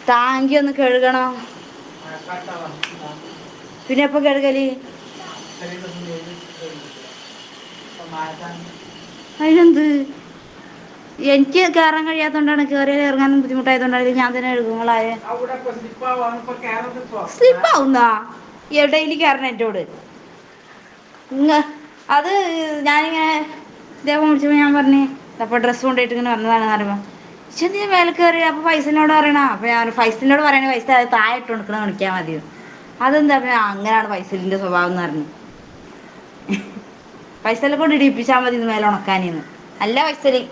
ടാങ്കി ഒന്ന് കഴുകണോ? പിന്നെ എപ്പോ കഴുകല്? അതിനെന്ത്? എനിക്ക് കയറാൻ കഴിയാത്തോണ്ടാണ്, കയറിയാൽ ഇറങ്ങാനും ബുദ്ധിമുട്ടായതുകൊണ്ടാണ് ഞാൻ തന്നെ കഴുകുങ്ങളായ. സ്ലിപ്പാവുന്നാ ഡെയിലി കയറണം എന്നോട്. അത് ഞാനിങ്ങനെ ഇതേപോലെ വിളിച്ചപ്പോൾ ഞാൻ പറഞ്ഞ് അപ്പോൾ ഡ്രസ്സ് കൊണ്ടുപോയിട്ട് ഇങ്ങനെ വന്നതാണെന്ന് പറയുമ്പോൾ പക്ഷെ നീ മേലെ കയറി അപ്പോൾ ഫൈസലിനോട് പറയണ. അപ്പോൾ ഞാൻ ഫൈസലിനോട് പറയണ പൈസ അത് താഴെ ഇട്ട് കൊടുക്കണം വിളിക്കാൻ മതി. അതെന്താ അങ്ങനെയാണ് ഫൈസലിൻ്റെ സ്വഭാവം എന്ന് പറഞ്ഞു. ഫൈസലിനെ കൊണ്ട് ഇടിപ്പിച്ചാൽ മതി ഇത് മേലെ ഉണക്കാനെന്ന്. അല്ല Faisal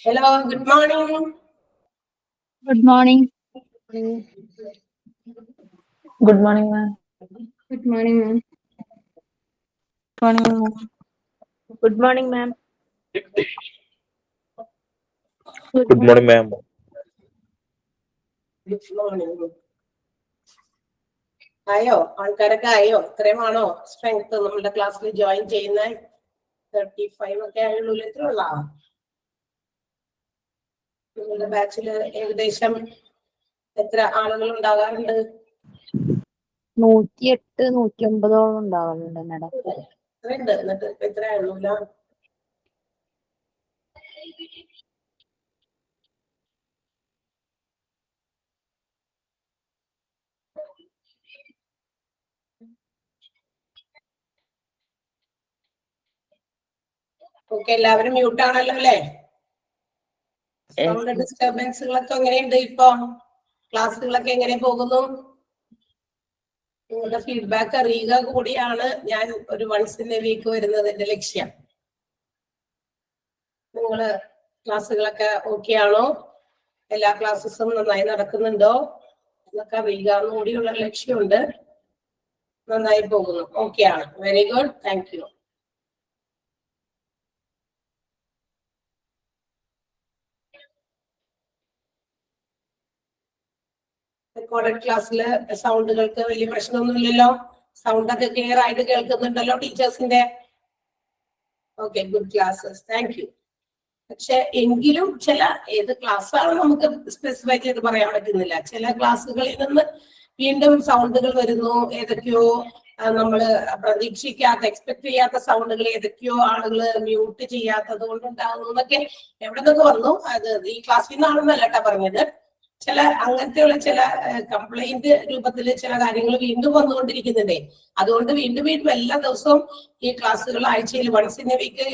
Hello, good morning. Good morning. Good morning, ma'am. Good morning, ma'am. Good morning, ma'am. Good morning, ma'am. Good morning. ആയോ ആൾക്കാരൊക്കെ ആയോ? ഇത്രയുമാണോ സ്ട്രെങ്ത് നമ്മളുടെ ക്ലാസ്സിൽ ജോയിൻ ചെയ്യുന്ന? 35 ഒക്കെ ആയുള്ളൂ. എത്ര ഉള്ള നിങ്ങളുടെ ബാച്ചില് ഏകദേശം എത്ര ആളുകൾ ഉണ്ടാകാറുണ്ട്? 108, 109 ഉണ്ടാവുന്നുണ്ട് മാഡം. എത്രയുണ്ട്? എന്നിട്ട് ഇപ്പൊ എത്ര ആയുള്ളൂല? ഓക്കെ, എല്ലാവരും മ്യൂട്ട് ആണല്ലോ അല്ലേ? സൗണ്ട് ഡിസ്റ്റർബൻസുകളൊക്കെ എങ്ങനെയുണ്ട്? ഇപ്പൊ ക്ലാസ്സുകളൊക്കെ എങ്ങനെ പോകുന്നു? നിങ്ങളുടെ ഫീഡ്ബാക്ക് അറിയുക കൂടിയാണ് ഞാൻ ഒരു വൺസ് ഇൻ എ വീക്ക് വരുന്നതിന്റെ ലക്ഷ്യം. നിങ്ങള് ക്ലാസ്സുകളൊക്കെ ഓക്കെ ആണോ? എല്ലാ ക്ലാസ്സസും നന്നായി നടക്കുന്നുണ്ടോ എന്നൊക്കെ അറിയുക കൂടിയുള്ള ലക്ഷ്യമുണ്ട്. നന്നായി പോകുന്നു. ഓക്കെ ആണ്. Very good. Thank you. Recorded ക്ലാസ്സില് സൗണ്ടുകൾക്ക് വലിയ പ്രശ്നമൊന്നുമില്ലല്ലോ? സൗണ്ട് ഒക്കെ ക്ലിയർ ആയിട്ട് കേൾക്കുന്നുണ്ടല്ലോ ടീച്ചേഴ്സിന്റെ? Okay, good classes. Thank you. പക്ഷെ എങ്കിലും ചില ഏത് ക്ലാസ്സാണ് നമുക്ക് സ്പെസിഫൈ ചെയ്ത് പറയാൻ പറ്റുന്നില്ല. ചില ക്ലാസ്സുകളിൽ നിന്ന് വീണ്ടും സൗണ്ടുകൾ വരുന്നു. ഏതൊക്കെയോ നമ്മള് പ്രതീക്ഷിക്കാത്ത, എക്സ്പെക്ട് ചെയ്യാത്ത സൗണ്ടുകൾ ഏതൊക്കെയോ ആളുകൾ മ്യൂട്ട് ചെയ്യാത്തത് കൊണ്ടുണ്ടാകുന്നു എന്നൊക്കെ എവിടെ നിന്നൊക്കെ വന്നു. അത് ഈ ക്ലാസ്സിൽ നിന്നാണെന്നല്ല കേട്ടോ പറഞ്ഞത്. ചില അങ്ങനത്തെയുള്ള ചില കംപ്ലൈന്റ് രൂപത്തിൽ ചില കാര്യങ്ങൾ വീണ്ടും വന്നുകൊണ്ടിരിക്കുന്നുണ്ടേ. അതുകൊണ്ട് വീണ്ടും വീണ്ടും എല്ലാ ദിവസവും ഈ ക്ലാസ്സുകൾ ആഴ്ചയിൽ വൺസ് ഇൻ എ വീക്ക്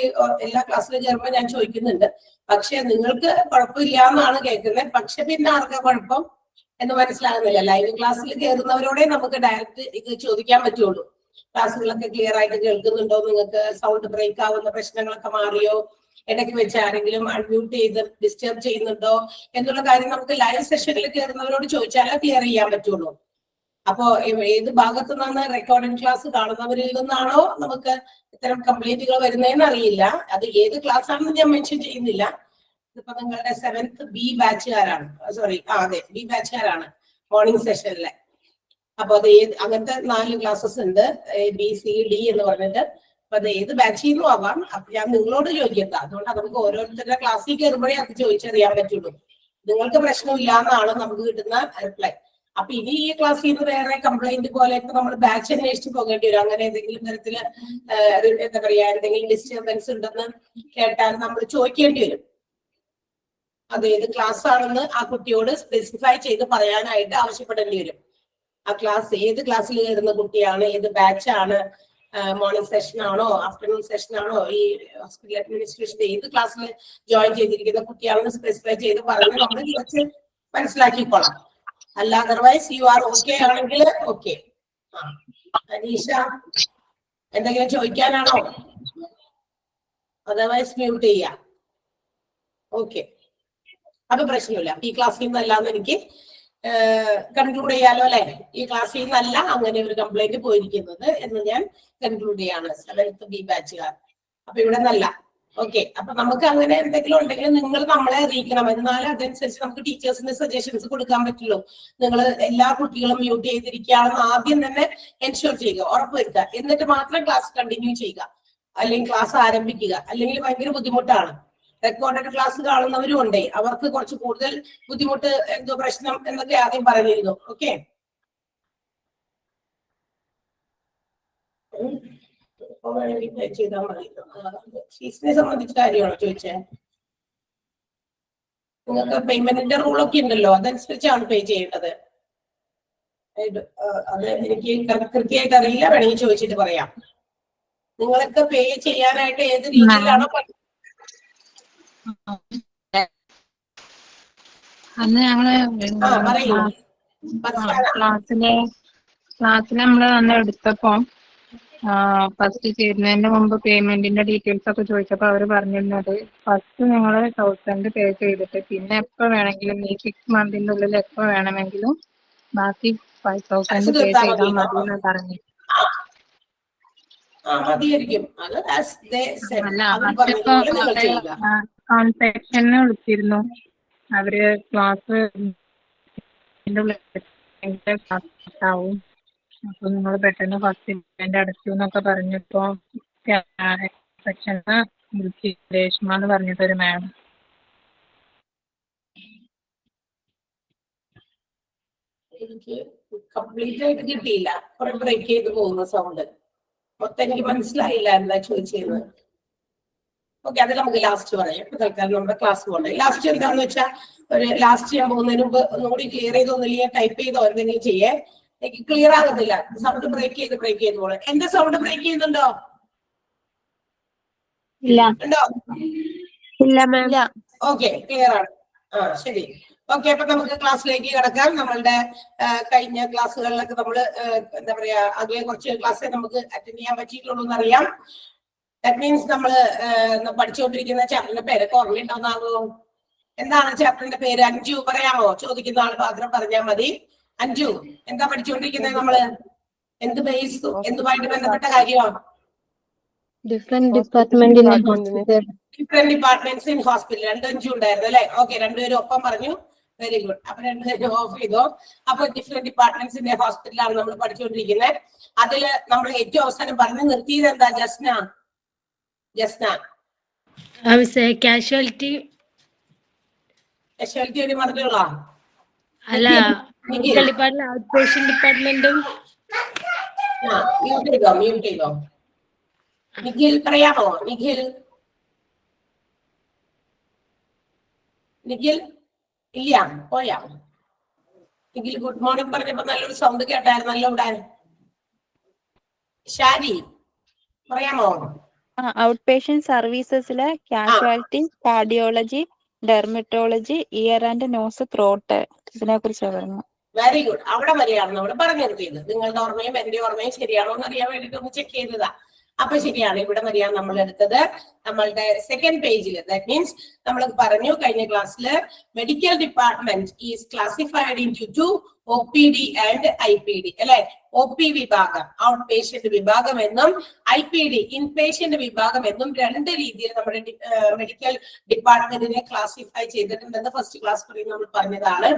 എല്ലാ ക്ലാസ്സിലും കയറുമ്പോൾ ഞാൻ ചോദിക്കുന്നുണ്ട്. പക്ഷെ നിങ്ങൾക്ക് കുഴപ്പമില്ല എന്നാണ് കേൾക്കുന്നത്. പക്ഷെ പിന്നെ ആർക്കാ കുഴപ്പം എന്ന് മനസ്സിലാകുന്നില്ല. ലൈവ് ക്ലാസ്സിൽ കയറുന്നവരോടെ നമുക്ക് ഡയറക്റ്റ് ഇത് ചോദിക്കാൻ പറ്റുള്ളൂ. ക്ലാസ്സുകളൊക്കെ ക്ലിയർ ആയിട്ട് കേൾക്കുന്നുണ്ടോ? നിങ്ങൾക്ക് സൗണ്ട് ബ്രേക്ക് ആവുന്ന പ്രശ്നങ്ങളൊക്കെ മാറിയോ? ഇടയ്ക്ക് വെച്ച് ആരെങ്കിലും അൺമ്യൂട്ട് ചെയ്ത് ഡിസ്റ്റർബ് ചെയ്യുന്നുണ്ടോ എന്നുള്ള കാര്യം നമുക്ക് ലൈവ് സെഷനിൽ കയറുന്നവരോട് ചോദിച്ചാലേ ക്ലിയർ ചെയ്യാൻ പറ്റുള്ളൂ. അപ്പോ ഏത് ഭാഗത്തു നിന്നാണ് റെക്കോർഡിംഗ് ക്ലാസ് കാണുന്നവരിൽ നിന്നാണോ നമുക്ക് ഇത്തരം കംപ്ലൈന്റുകൾ വരുന്നതെന്ന് അറിയില്ല. അത് ഏത് ക്ലാസ് ആണെന്ന് ഞാൻ മെൻഷൻ ചെയ്യുന്നില്ല. ഇതിപ്പോ നിങ്ങളുടെ 7th B ബാച്ചുകാരാണ്. സോറി, അതെ, B ബാച്ചുകാരാണ് മോർണിംഗ് സെഷനിലെ. അപ്പൊ അത് അങ്ങനത്തെ 4 ക്ലാസ്സസ് ഉണ്ട്, ABCD എന്ന് പറഞ്ഞിട്ട്. അപ്പൊ അത് ഏത് ബാച്ചിൽ നിന്നും ആവാം. അപ്പൊ ഞാൻ നിങ്ങളോട് ചോദിക്കണ്ട. അതുകൊണ്ട് നമുക്ക് ഓരോരുത്തരുടെ ക്ലാസ്സിൽ കയറുമ്പോഴേ അത് ചോദിച്ചറിയാൻ പറ്റുള്ളൂ. നിങ്ങൾക്ക് പ്രശ്നമില്ല എന്നാണ് നമുക്ക് കിട്ടുന്ന റിപ്ലൈ. അപ്പൊ ഇനി ഈ ക്ലാസ്സിൽ നിന്ന് വേറെ കംപ്ലൈന്റ് പോലെ ഇപ്പൊ നമ്മൾ ബാച്ച് അന്വേഷിച്ച് പോകേണ്ടി വരും. അങ്ങനെ എന്തെങ്കിലും തരത്തില് എന്താ പറയാ, എന്തെങ്കിലും ഡിസ്റ്റർബൻസ് ഉണ്ടെന്ന് കേട്ടാൽ നമ്മൾ ചോദിക്കേണ്ടി വരും. അത് ഏത് ക്ലാസ് ആണെന്ന് ആ കുട്ടിയോട് സ്പെസിഫൈ ചെയ്ത് പറയാനായിട്ട് ആവശ്യപ്പെടേണ്ടി വരും. ആ ക്ലാസ് ഏത് ക്ലാസ്സിൽ കയറുന്ന കുട്ടിയാണ്, ഏത് ബാച്ചാണ്, മോർണിംഗ് സെഷൻ ആണോ ആഫ്റ്റർനൂൺ സെഷൻ ആണോ, ഈ ഹോസ്പിറ്റൽ അഡ്മിനിസ്ട്രേഷന്റെ ഏത് ക്ലാസ്സിൽ ജോയിൻ ചെയ്തിരിക്കുന്ന കുട്ടിയാണെന്ന് സ്പെസിഫൈ ചെയ്ത് പറഞ്ഞ് നമ്മൾ കുറച്ച് മനസ്സിലാക്കിക്കോളാം. അല്ല അതർവൈസ് യു ആർ ഓക്കെ ആണെങ്കിൽ ഓക്കെ. അനീഷ, എന്തെങ്കിലും ചോദിക്കാനാണോ? അതർവൈസ് മ്യൂട്ട് ചെയ്യാം. ഓക്കെ, അത് പ്രശ്നമില്ല. ഈ ക്ലാസ്സിൽ നിന്നല്ലാന്ന് എനിക്ക് കൺക്ലൂഡ് ചെയ്യാലോ അല്ലെ? ഈ ക്ലാസ്സിൽ നിന്നല്ല അങ്ങനെ ഒരു കംപ്ലൈന്റ് പോയിരിക്കുന്നത് എന്ന് ഞാൻ കൺക്ലൂഡ് ചെയ്യാണ്. 7th B ബാച്ചുകാർ. അപ്പൊ ഇവിടെ നിന്നല്ല. ഓക്കെ, അപ്പൊ നമുക്ക് അങ്ങനെ എന്തെങ്കിലും ഉണ്ടെങ്കിൽ നിങ്ങൾ നമ്മളെ അറിയിക്കണം. എന്നാലും അതനുസരിച്ച് നമുക്ക് ടീച്ചേഴ്സിന് സജഷൻസ് കൊടുക്കാൻ പറ്റുള്ളൂ. നിങ്ങൾ എല്ലാ കുട്ടികളും മ്യൂട്ട് ചെയ്തിരിക്കുകയാണെന്ന് ആദ്യം തന്നെ എൻഷുർ ചെയ്യുക, ഉറപ്പുവരുത്തുക. എന്നിട്ട് മാത്രം ക്ലാസ് കണ്ടിന്യൂ ചെയ്യുക, അല്ലെങ്കിൽ ക്ലാസ് ആരംഭിക്കുക. അല്ലെങ്കിൽ ഭയങ്കര ബുദ്ധിമുട്ടാണ്. റെക്കോർഡഡ് ക്ലാസ് കാണുന്നവരും ഉണ്ടേ, അവർക്ക് കുറച്ച് കൂടുതൽ ബുദ്ധിമുട്ട്, എന്തോ പ്രശ്നം എന്നൊക്കെ ആദ്യം പറഞ്ഞിരുന്നു. ഓക്കെ, ചെയ്താൽ മതി. ഫീസിനെ സംബന്ധിച്ച കാര്യമാണോ ചോദിച്ചേ? നിങ്ങൾക്ക് പേയ്മെന്റിന്റെ റൂളൊക്കെ ഉണ്ടല്ലോ, അതനുസരിച്ചാണ് പേ ചെയ്യേണ്ടത്. അത് എനിക്ക് കൃത്യമായിട്ട് അറിയില്ല, വേണമെങ്കിൽ ചോദിച്ചിട്ട് പറയാം. നിങ്ങൾക്ക് പേ ചെയ്യാനായിട്ട് ഏത് രീതിയിലാണോ അന്ന് ഞങ്ങള് ക്ലാസ്സില് നമ്മള് അന്ന് എടുത്തപ്പോ ഫസ്റ്റ് ചേരുന്നതിന് മുമ്പ് പേയ്മെന്റിന്റെ ഡീറ്റെയിൽസ് ഒക്കെ ചോദിച്ചപ്പോ അവര് പറഞ്ഞിരുന്നത് ഫസ്റ്റ് ഞങ്ങള് 1000 പേ ചെയ്തിട്ട് പിന്നെ എപ്പോ വേണമെങ്കിലും ഈ 6 മന്തിന്റെ ഉള്ളിൽ എപ്പോ വേണമെങ്കിലും ബാക്കി 5000 പേ ചെയ്താൽ മതി എന്ന് പറഞ്ഞു. മതിയായിരിക്കും. അത് as they said, അല്ല അവർ മറ്റിപ്പോ പറഞ്ഞതുപോലെ നിങ്ങൾ അവിടെ ചെയ്യുക. കോൺസെപ്ഷനെ വിളിച്ചിരുന്നു. അവര് ക്ലാസ് ആവും, അപ്പൊ നിങ്ങൾ പെട്ടെന്ന് ഫസ്റ്റ് ഇവന്റ് അടച്ചു എന്നൊക്കെ പറഞ്ഞപ്പോ സെക്ഷന് വിളിച്ച് രേഷ്മ എന്ന് പറഞ്ഞിട്ടൊരു മാം. എനിക്ക് കംപ്ലീറ്റ് ആയിട്ട് കിട്ടിയില്ല, കുറെ ബ്രേക്ക് ചെയ്ത് പോകുന്ന സൗണ്ട്. മൊത്തം എനിക്ക് മനസ്സിലായില്ല എന്താ ചോദിച്ചത്. ഓക്കെ, അത് നമുക്ക് ലാസ്റ്റ് പറയാം. ഇപ്പൊ തൽക്കാലം നമ്മുടെ ക്ലാസ് പോകണ്ടേ. ലാസ്റ്റ് എന്താണെന്ന് വെച്ചാൽ ഒരു ലാസ്റ്റ് ചെയ്യാൻ പോകുന്നതിന് മുമ്പ് ഒന്നുകൂടി ക്ലിയർ ചെയ്തൊന്നില്ല, ടൈപ്പ് ചെയ്തോ എന്തെങ്കിലും ചെയ്യേ. എനിക്ക് ക്ലിയർ ആകുന്നില്ല, സൗണ്ട് ബ്രേക്ക് ചെയ്ത് പോകണം. എന്റെ സൗണ്ട് ബ്രേക്ക് ചെയ്യുന്നുണ്ടോ? ഉണ്ടോ? ഇല്ല മാം. ഓക്കെ, ക്ലിയർ ആണ്. ശരി. ഓക്കെ, അപ്പൊ നമുക്ക് ക്ലാസ്സിലേക്ക് കിടക്കാം. നമ്മളുടെ കഴിഞ്ഞ ക്ലാസ്സുകളിലൊക്കെ നമ്മള് എന്താ പറയാ, ആകെ കുറച്ച് ക്ലാസ്സേ നമുക്ക് അറ്റൻഡ് ചെയ്യാൻ പറ്റിയിട്ടുള്ളൂ എന്നറിയാം. ദാറ്റ് മീൻസ് നമ്മള് പഠിച്ചുകൊണ്ടിരിക്കുന്ന ചാപ്റ്ററിന്റെ പേരൊക്കെ ഓർമ്മയുണ്ടാവുന്നാവോ? എന്താണ് ചാപ്റ്ററിന്റെ പേര്? അഞ്ജു പറയാമോ? ചോദിക്കുന്ന ആൾ മാത്രം പറഞ്ഞാൽ മതി. അഞ്ജു, എന്താ പഠിച്ചുകൊണ്ടിരിക്കുന്നത് നമ്മള്? എന്ത് ബേസ്, എന്തുമായിട്ട് ബന്ധപ്പെട്ട കാര്യമാണ്? Different department in hospital. Different departments in hospital. രണ്ട് അഞ്ചു ഉണ്ടായിരുന്നു അല്ലെ? ഓക്കെ, രണ്ടുപേരും ഒപ്പം പറഞ്ഞു. Very good. അപ്പൊ രണ്ടുപേരും ഓഫ് ചെയ്തോ. അപ്പൊ ഡിഫറെന്റ് ഡിപ്പാർട്ട്മെന്റ്സിന്റെ ഹോസ്പിറ്റലാണ് നമ്മൾ പഠിച്ചുകൊണ്ടിരിക്കുന്നത്. അതില് നമ്മൾ ഏറ്റവും അവസാനം പറഞ്ഞു നിർത്തിയത് എന്താ? ജസ്ന കാഷ്വാലിറ്റി ഒരു മറുപടികളാ? അല്ല, മെഡിക്കൽ ഡിപ്പാർട്ട്മെന്റ്, ഔട്ട് പേഷ്യന്റ് ഡിപ്പാർട്ട്മെന്റും. മ്യൂട്ട് ചെയ്തോ. നിഖിൽ പറയാമോ? നിഖിൽ ഇല്ല, പോയാ? നിഖിൽ ഗുഡ് മോർണിംഗ് പറഞ്ഞപ്പോ നല്ലൊരു സൗണ്ട് കേട്ടായിരുന്നല്ലോ ഇവിടെ. ഷാരി പറയാമോ? ഔട്ട് പേഷ്യന്റ് സർവീസസിലെ casualty, cardiology, dermatology, ear and nose, throat, ഇതിനെ കുറിച്ചാണ് പറയുന്നത്. Very good. അവിടെ വരെയാണ് നമ്മൾ പറഞ്ഞു നിർത്തിയത്. നിങ്ങളുടെ ഓർമ്മയും എന്റെ ഓർമ്മയും ശരിയാണോ എന്ന് അറിയാൻ വേണ്ടിട്ട് ഒന്ന് ചെക്ക് ചെയ്തതാ. അപ്പൊ ശരിയാണ്, ഇവിടെ വരെയാണ് നമ്മൾ എടുത്തത്. നമ്മളുടെ സെക്കൻഡ് പേജിൽ. ദാറ്റ് മീൻസ് നമ്മൾ പറഞ്ഞു കഴിഞ്ഞ ക്ലാസ്സിൽ medical department is classified in to OPD and IPD അല്ലെ? OP വിഭാഗം, ഔട്ട് പേഷ്യന്റ് വിഭാഗം എന്നും IPD ഇൻപേഷ്യന്റ് വിഭാഗം എന്നും രണ്ട് രീതിയിൽ നമ്മുടെ മെഡിക്കൽ ഡിപ്പാർട്ട്മെന്റിനെ ക്ലാസിഫൈ ചെയ്തിട്ടുണ്ടെന്ന് ഫസ്റ്റ് ക്ലാസ് നമ്മൾ പറഞ്ഞതാണ്.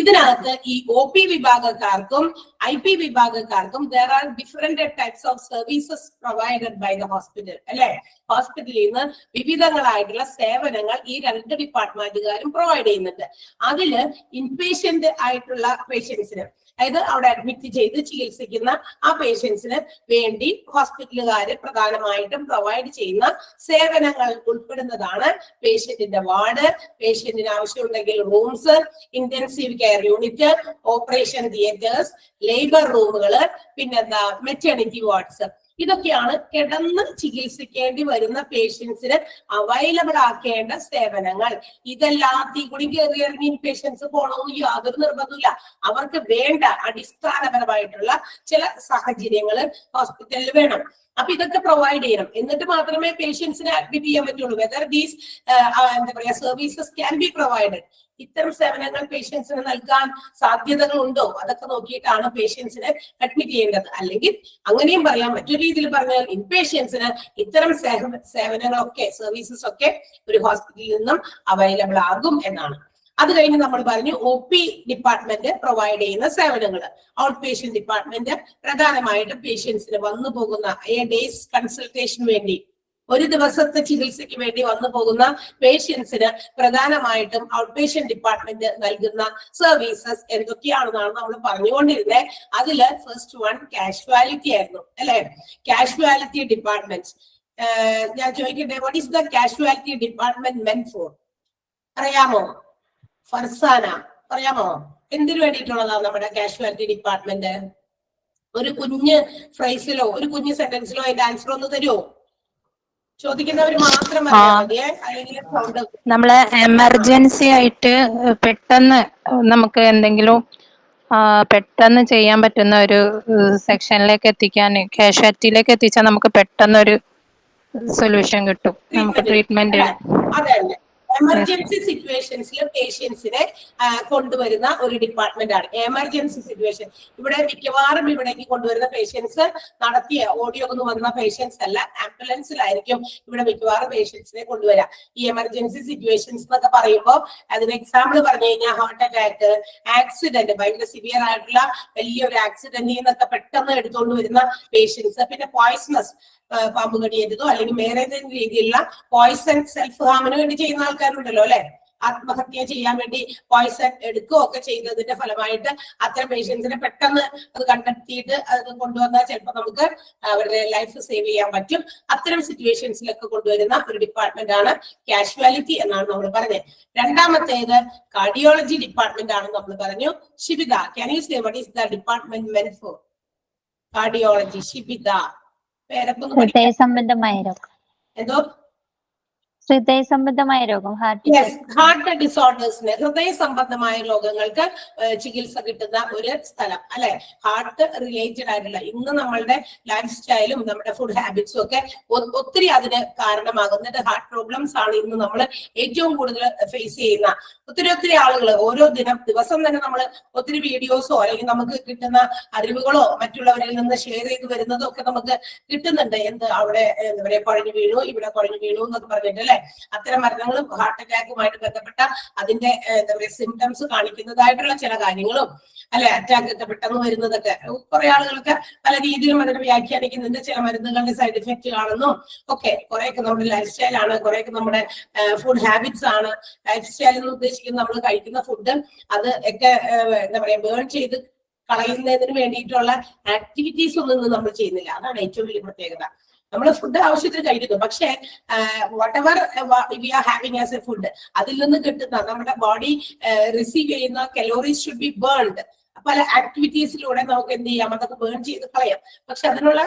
ഇതിനകത്ത് ഈ OP വിഭാഗക്കാർക്കും IP വിഭാഗക്കാർക്കും there are different types of services provided by the hospital അല്ലെ? ഹോസ്പിറ്റലിൽ നിന്ന് വിവിധങ്ങളായിട്ടുള്ള സേവനങ്ങൾ ഈ രണ്ട് ഡിപ്പാർട്ട്മെന്റുകാരും പ്രൊവൈഡ് ചെയ്യുന്നുണ്ട്. അതില് ഇൻപേഷ്യന്റ് ആയിട്ടുള്ള പേഷ്യൻസിന്, അതായത് അവിടെ അഡ്മിറ്റ് ചെയ്ത് ചികിത്സിക്കുന്ന ആ പേഷ്യൻസിന് വേണ്ടി ഹോസ്പിറ്റലുകാര് പ്രധാനമായിട്ടും പ്രൊവൈഡ് ചെയ്യുന്ന സേവനങ്ങൾ ഉൾപ്പെടുന്നതാണ് പേഷ്യന്റിന്റെ വാർഡ്, പേഷ്യന്റിന് ആവശ്യമുണ്ടെങ്കിൽ rooms, intensive care unit, operation theatres, labour റൂമുകള്, പിന്നെന്താ മെറ്റേണിറ്റി വാർഡ്സ്. ഇതൊക്കെയാണ് കിടന്ന് ചികിത്സിക്കേണ്ടി വരുന്ന പേഷ്യൻസിന് അവൈലബിൾ ആക്കേണ്ട സേവനങ്ങൾ. ഇതെല്ലാത്തിൽ കൂടി കയറി ഇറങ്ങി പേഷ്യൻസ് പോകണമെന്ന് യാതൊരു നിർബന്ധമില്ല. അവർക്ക് വേണ്ട അടിസ്ഥാനപരമായിട്ടുള്ള ചില സാഹചര്യങ്ങൾ ഹോസ്പിറ്റലിൽ വേണം. അപ്പൊ ഇതൊക്കെ പ്രൊവൈഡ് ചെയ്യണം. എന്നിട്ട് മാത്രമേ പേഷ്യൻസിനെ അഡ്മിറ്റ് ചെയ്യാൻ പറ്റുള്ളൂ. വെദർ ദീസ് എന്താ പറയാ സർവീസസ് ക്യാൻ ബി പ്രൊവൈഡഡ്. ഇത്തരം സേവനങ്ങൾ പേഷ്യൻസിന് നൽകാൻ സാധ്യതകൾ ഉണ്ടോ, അതൊക്കെ നോക്കിയിട്ടാണ് പേഷ്യൻസിനെ അഡ്മിറ്റ് ചെയ്യേണ്ടത്. അല്ലെങ്കിൽ അങ്ങനെയും പറയാം, മറ്റൊരു രീതിയിൽ പറഞ്ഞാൽ ഇൻപേഷ്യൻസിന് ഇത്തരം സേവനങ്ങളൊക്കെ, സർവീസസ് ഒക്കെ ഒരു ഹോസ്പിറ്റലിൽ നിന്നും അവൈലബിൾ ആകും എന്നാണ്. അത് കഴിഞ്ഞ് നമ്മൾ പറഞ്ഞു OP ഡിപ്പാർട്ട്മെന്റ് പ്രൊവൈഡ് ചെയ്യുന്ന സേവനങ്ങൾ. ഔട്ട് പേഷ്യന്റ് ഡിപ്പാർട്ട്മെന്റ് പ്രധാനമായിട്ടും പേഷ്യൻസിന് വന്നു പോകുന്ന ഡേയ്സ് കൺസൾട്ടേഷന് വേണ്ടി, ഒരു ദിവസത്തെ ചികിത്സയ്ക്ക് വേണ്ടി വന്നു പോകുന്ന പേഷ്യൻസിന് പ്രധാനമായിട്ടും ഔട്ട് പേഷ്യന്റ് ഡിപ്പാർട്ട്മെന്റ് നൽകുന്ന സർവീസസ് എന്തൊക്കെയാണെന്നാണ് നമ്മൾ പറഞ്ഞുകൊണ്ടിരുന്നത്. അതില് ഫസ്റ്റ് വൺ കാഷ്വാലിറ്റി ആയിരുന്നു അല്ലെ? Casualty department. ഞാൻ ചോദിക്കട്ടെ, what is the casualty department മെന്റ് four? അറിയാമോ? ഫർസാന പറയാമോ? എന്തിനു വേണ്ടിയിട്ടുള്ളതാണ് നമ്മുടെ കാഷ്വാലിറ്റി ഡിപ്പാർട്ട്മെന്റ്? ഒരു കുഞ്ഞ് ഫ്രൈസിലോ ഒരു കുഞ്ഞ് സെന്റൻസിലോ അതിന്റെ ആൻസർ ഒന്ന് തരുമോ? ചോദിക്കുന്നവർ മാത്രം പറയാൻ മതിയെ, അല്ലെങ്കിൽ നമ്മള് എമർജൻസി ആയിട്ട് പെട്ടെന്ന് നമുക്ക് എന്തെങ്കിലും പെട്ടെന്ന് ചെയ്യാൻ പറ്റുന്ന ഒരു സെക്ഷനിലേക്ക് എത്തിക്കാൻ, കാഷ്വാലിറ്റിയിലേക്ക് എത്തിച്ചാൽ നമുക്ക് പെട്ടെന്ന് ഒരു സൊല്യൂഷൻ കിട്ടും, നമുക്ക് ട്രീറ്റ്മെന്റ്. അതെ, എമർജൻസി സിറ്റുവേഷൻസിൽ പേഷ്യൻസിനെ കൊണ്ടുവരുന്ന ഒരു ഡിപ്പാർട്ട്മെന്റ് ആണ് എമർജൻസി സിറ്റുവേഷൻ. ഇവിടെ മിക്കവാറും ഇവിടേക്ക് കൊണ്ടുവരുന്ന പേഷ്യൻസ് നടത്തിയ ഓഡിയോ ഒന്നും വന്ന പേഷ്യൻസ് അല്ല, ആംബുലൻസിലായിരിക്കും ഇവിടെ മിക്കവാറും പേഷ്യൻസിനെ കൊണ്ടുവരാം. ഈ എമർജൻസി സിറ്റുവേഷൻസ് എന്നൊക്കെ പറയുമ്പോൾ അതിന് എക്സാമ്പിൾ പറഞ്ഞു കഴിഞ്ഞാൽ ഹാർട്ട് അറ്റാക്ക്, ആക്സിഡന്റ്, ഭയങ്കര സിവിയർ ആയിട്ടുള്ള വലിയൊരു ആക്സിഡന്റിൽ നിന്നൊക്കെ പെട്ടെന്ന് എടുത്തുകൊണ്ട് വരുന്ന പേഷ്യൻസ്, പിന്നെ പോയ്സണസ് പാമ്പ് കടിയേറ്റതോ അല്ലെങ്കിൽ വേറെ ഏതെങ്കിലും രീതിയിലുള്ള പോയ്സൺ സെൽഫ് ഹാമിന് വേണ്ടി ചെയ്യുന്ന ആൾക്കാരുണ്ടല്ലോ അല്ലെ, ആത്മഹത്യ ചെയ്യാൻ വേണ്ടി പോയ്സൺ എടുക്കുകയോ ഒക്കെ ചെയ്തതിന്റെ ഫലമായിട്ട് അത്തരം പേഷ്യൻസിനെ പെട്ടെന്ന് അത് കണ്ടെത്തിയിട്ട് അത് കൊണ്ടുവന്നാൽ ചിലപ്പോൾ നമുക്ക് അവരുടെ ലൈഫ് സേവ് ചെയ്യാൻ പറ്റും. അത്തരം സിറ്റുവേഷൻസിലൊക്കെ കൊണ്ടുവരുന്ന ഒരു ഡിപ്പാർട്ട്മെന്റ് ആണ് കാഷ്വാലിറ്റി എന്നാണ് നമ്മൾ പറഞ്ഞത്. രണ്ടാമത്തേത് കാർഡിയോളജി ഡിപ്പാർട്ട്മെന്റ് ആണെന്ന് നമ്മൾ പറഞ്ഞു. Shibitha, can you say what is the department മെന്റ് four cardiology? Shibitha, പേരൊക്കെ ഹൃദയ സംബന്ധമായ രോഗം. എന്തോ? ഹൃദയ സംബന്ധമായ രോഗം, ഹാർട്ട് ഡിസോർഡേഴ്സിന്, ഹൃദയ സംബന്ധമായ രോഗങ്ങൾക്ക് ചികിത്സ കിട്ടുന്ന ഒരു സ്ഥലം അല്ലെ. ഹാർട്ട് റിലേറ്റഡ് ആയിട്ടുള്ള ഇന്ന് നമ്മളുടെ ലൈഫ് സ്റ്റൈലും നമ്മുടെ ഫുഡ് ഹാബിറ്റ്സും ഒക്കെ ഒത്തിരി അതിന് കാരണമാകുന്നത് ഹാർട്ട് പ്രോബ്ലംസ് ആണ് ഇന്ന് നമ്മൾ ഏറ്റവും കൂടുതൽ ഫേസ് ചെയ്യുന്ന. ഒത്തിരി ആളുകൾ ഓരോ ദിവസം തന്നെ നമ്മൾ ഒത്തിരി വീഡിയോസോ അല്ലെങ്കിൽ നമുക്ക് കിട്ടുന്ന അറിവുകളോ മറ്റുള്ളവരിൽ നിന്ന് ഷെയർ ചെയ്ത് വരുന്നതോ ഒക്കെ നമുക്ക് കിട്ടുന്നുണ്ട്. അവിടെ എന്താ പറയാ, കുഴഞ്ഞു വീണു, ഇവിടെ കുഴഞ്ഞു വീണു എന്നൊക്കെ പറഞ്ഞിട്ട് അല്ലെ. അത്തരം മരണങ്ങളും ഹാർട്ട് അറ്റാക്കുമായിട്ട് ബന്ധപ്പെട്ട അതിന്റെ എന്താ പറയാ സിംറ്റംസ് കാണിക്കുന്നതായിട്ടുള്ള ചില കാര്യങ്ങളും അല്ലെ, അറ്റാക്ക് ഒക്കെ പെട്ടെന്ന് വരുന്നതൊക്കെ കുറെ ആളുകൾക്ക് പല രീതിയിലും അതിനെ വ്യാഖ്യാനിക്കുന്നുണ്ട്. ചില മരുന്നുകളുടെ സൈഡ് ഇഫക്റ്റ് കാണുന്നു ഒക്കെ. കുറെയൊക്കെ നമ്മുടെ ലൈഫ് സ്റ്റൈലാണ്, കുറെയൊക്കെ നമ്മുടെ ഫുഡ് ഹാബിറ്റ്സ് ആണ്. ലൈഫ് സ്റ്റൈൽ എന്ന് ഉദ്ദേശിക്കുന്നത് നമ്മൾ കഴിക്കുന്ന ഫുഡ് അത് ഒക്കെ എന്താ പറയാ ബേൺ ചെയ്ത് കളയുന്നതിന് വേണ്ടിയിട്ടുള്ള ആക്ടിവിറ്റീസ് ഒന്നും നമ്മൾ ചെയ്യുന്നില്ല. അതാണ് ഏറ്റവും വലിയ പ്രത്യേകത. നമ്മൾ ഫുഡ് ആവശ്യത്തിന് കഴിക്കുന്നു, പക്ഷേ whatever we are having as a food അതിൽ നിന്ന് കിട്ടുന്ന നമ്മുടെ ബോഡി റിസീവ് ചെയ്യുന്ന കലോറീസ് ഷുഡ് ബി ബേൺഡ്. പല ആക്ടിവിറ്റീസിലൂടെ നമുക്ക് എന്ത് ചെയ്യാം, അതൊക്കെ ബേൺ ചെയ്ത് കളയാം. പക്ഷെ അതിനുള്ള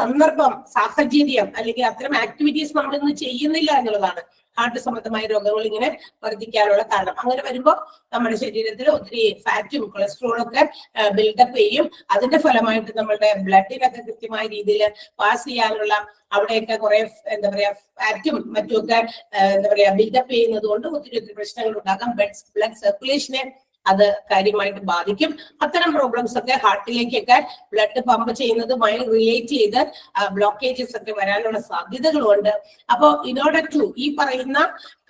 സന്ദർഭം, സാഹചര്യം അല്ലെങ്കിൽ അത്തരം ആക്ടിവിറ്റീസ് നമ്മൾ ഇന്ന് ചെയ്യുന്നില്ല എന്നുള്ളതാണ് ഹാർട്ട് സംബന്ധമായ രോഗങ്ങൾ ഇങ്ങനെ വർദ്ധിക്കാനുള്ള കാരണം. അങ്ങനെ വരുമ്പോൾ നമ്മുടെ ശരീരത്തിൽ ഒത്തിരി ഫാറ്റും കൊളസ്ട്രോളും ഒക്കെ ബിൽഡപ്പ് ചെയ്യും. അതിന്റെ ഫലമായിട്ട് നമ്മളുടെ ബ്ലഡിനൊക്കെ കൃത്യമായ രീതിയിൽ പാസ് ചെയ്യാനുള്ള അവിടെയൊക്കെ കുറെ എന്താ പറയാ ഫാറ്റും മറ്റുമൊക്കെ എന്താ പറയാ ബിൽഡപ്പ് ചെയ്യുന്നത് കൊണ്ട് ഒത്തിരി പ്രശ്നങ്ങൾ ഉണ്ടാകാം. ബ്ലഡ് സർക്കുലേഷനെ അത് കാര്യമായിട്ട് ബാധിക്കും. അത്തരം പ്രോബ്ലംസ് ഒക്കെ ഹാർട്ടിലേക്കൊക്കെ ബ്ലഡ് പമ്പ് ചെയ്യുന്നതുമായി റിലേറ്റ് ചെയ്ത് ബ്ലോക്കേജസ് ഒക്കെ വരാനുള്ള സാധ്യതകളുണ്ട്. അപ്പോ ഇൻ ഓർഡർ ടു ഈ പറയുന്ന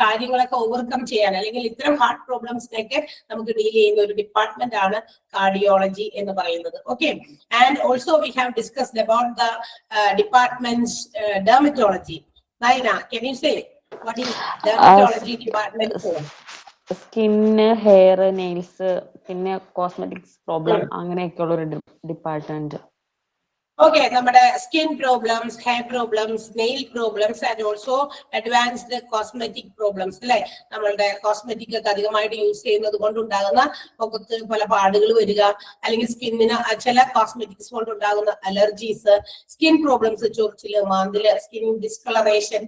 കാര്യങ്ങളൊക്കെ ഓവർകം ചെയ്യാൻ അല്ലെങ്കിൽ ഇത്തരം ഹാർട്ട് പ്രോബ്ലംസിനൊക്കെ നമുക്ക് ഡീൽ ചെയ്യുന്ന ഒരു ഡിപ്പാർട്ട്മെന്റ് ആണ് കാർഡിയോളജി എന്ന് പറയുന്നത്. Okay, and also we have discussed about the department dermatology. Naina, can you say what is dermatology department? Skin, hair, nails, പിന്നെ കോസ്മെറ്റിക്സ് പ്രോബ്ലം അങ്ങനെയൊക്കെയുള്ള ഒരു ഡിപ്പാർട്ട്മെന്റ്. ഓക്കെ, നമ്മുടെ skin problems, hair problems, nail problems and also advanced cosmetic problems അല്ലെ. നമ്മളുടെ cosmetic ഒക്കെ അധികമായിട്ട് use ചെയ്യുന്നത് കൊണ്ടുണ്ടാകുന്ന മുഖത്ത് പല പാടുകൾ വരിക, അല്ലെങ്കിൽ സ്കിന്നിന് ചില കോസ്മെറ്റിക്സ് കൊണ്ടുണ്ടാകുന്ന അലർജീസ്, സ്കിൻ പ്രോബ്ലംസ്, ചൊറിച്ചില്, മാന്തില്, സ്കിൻ ഡിസ്കളറേഷൻ,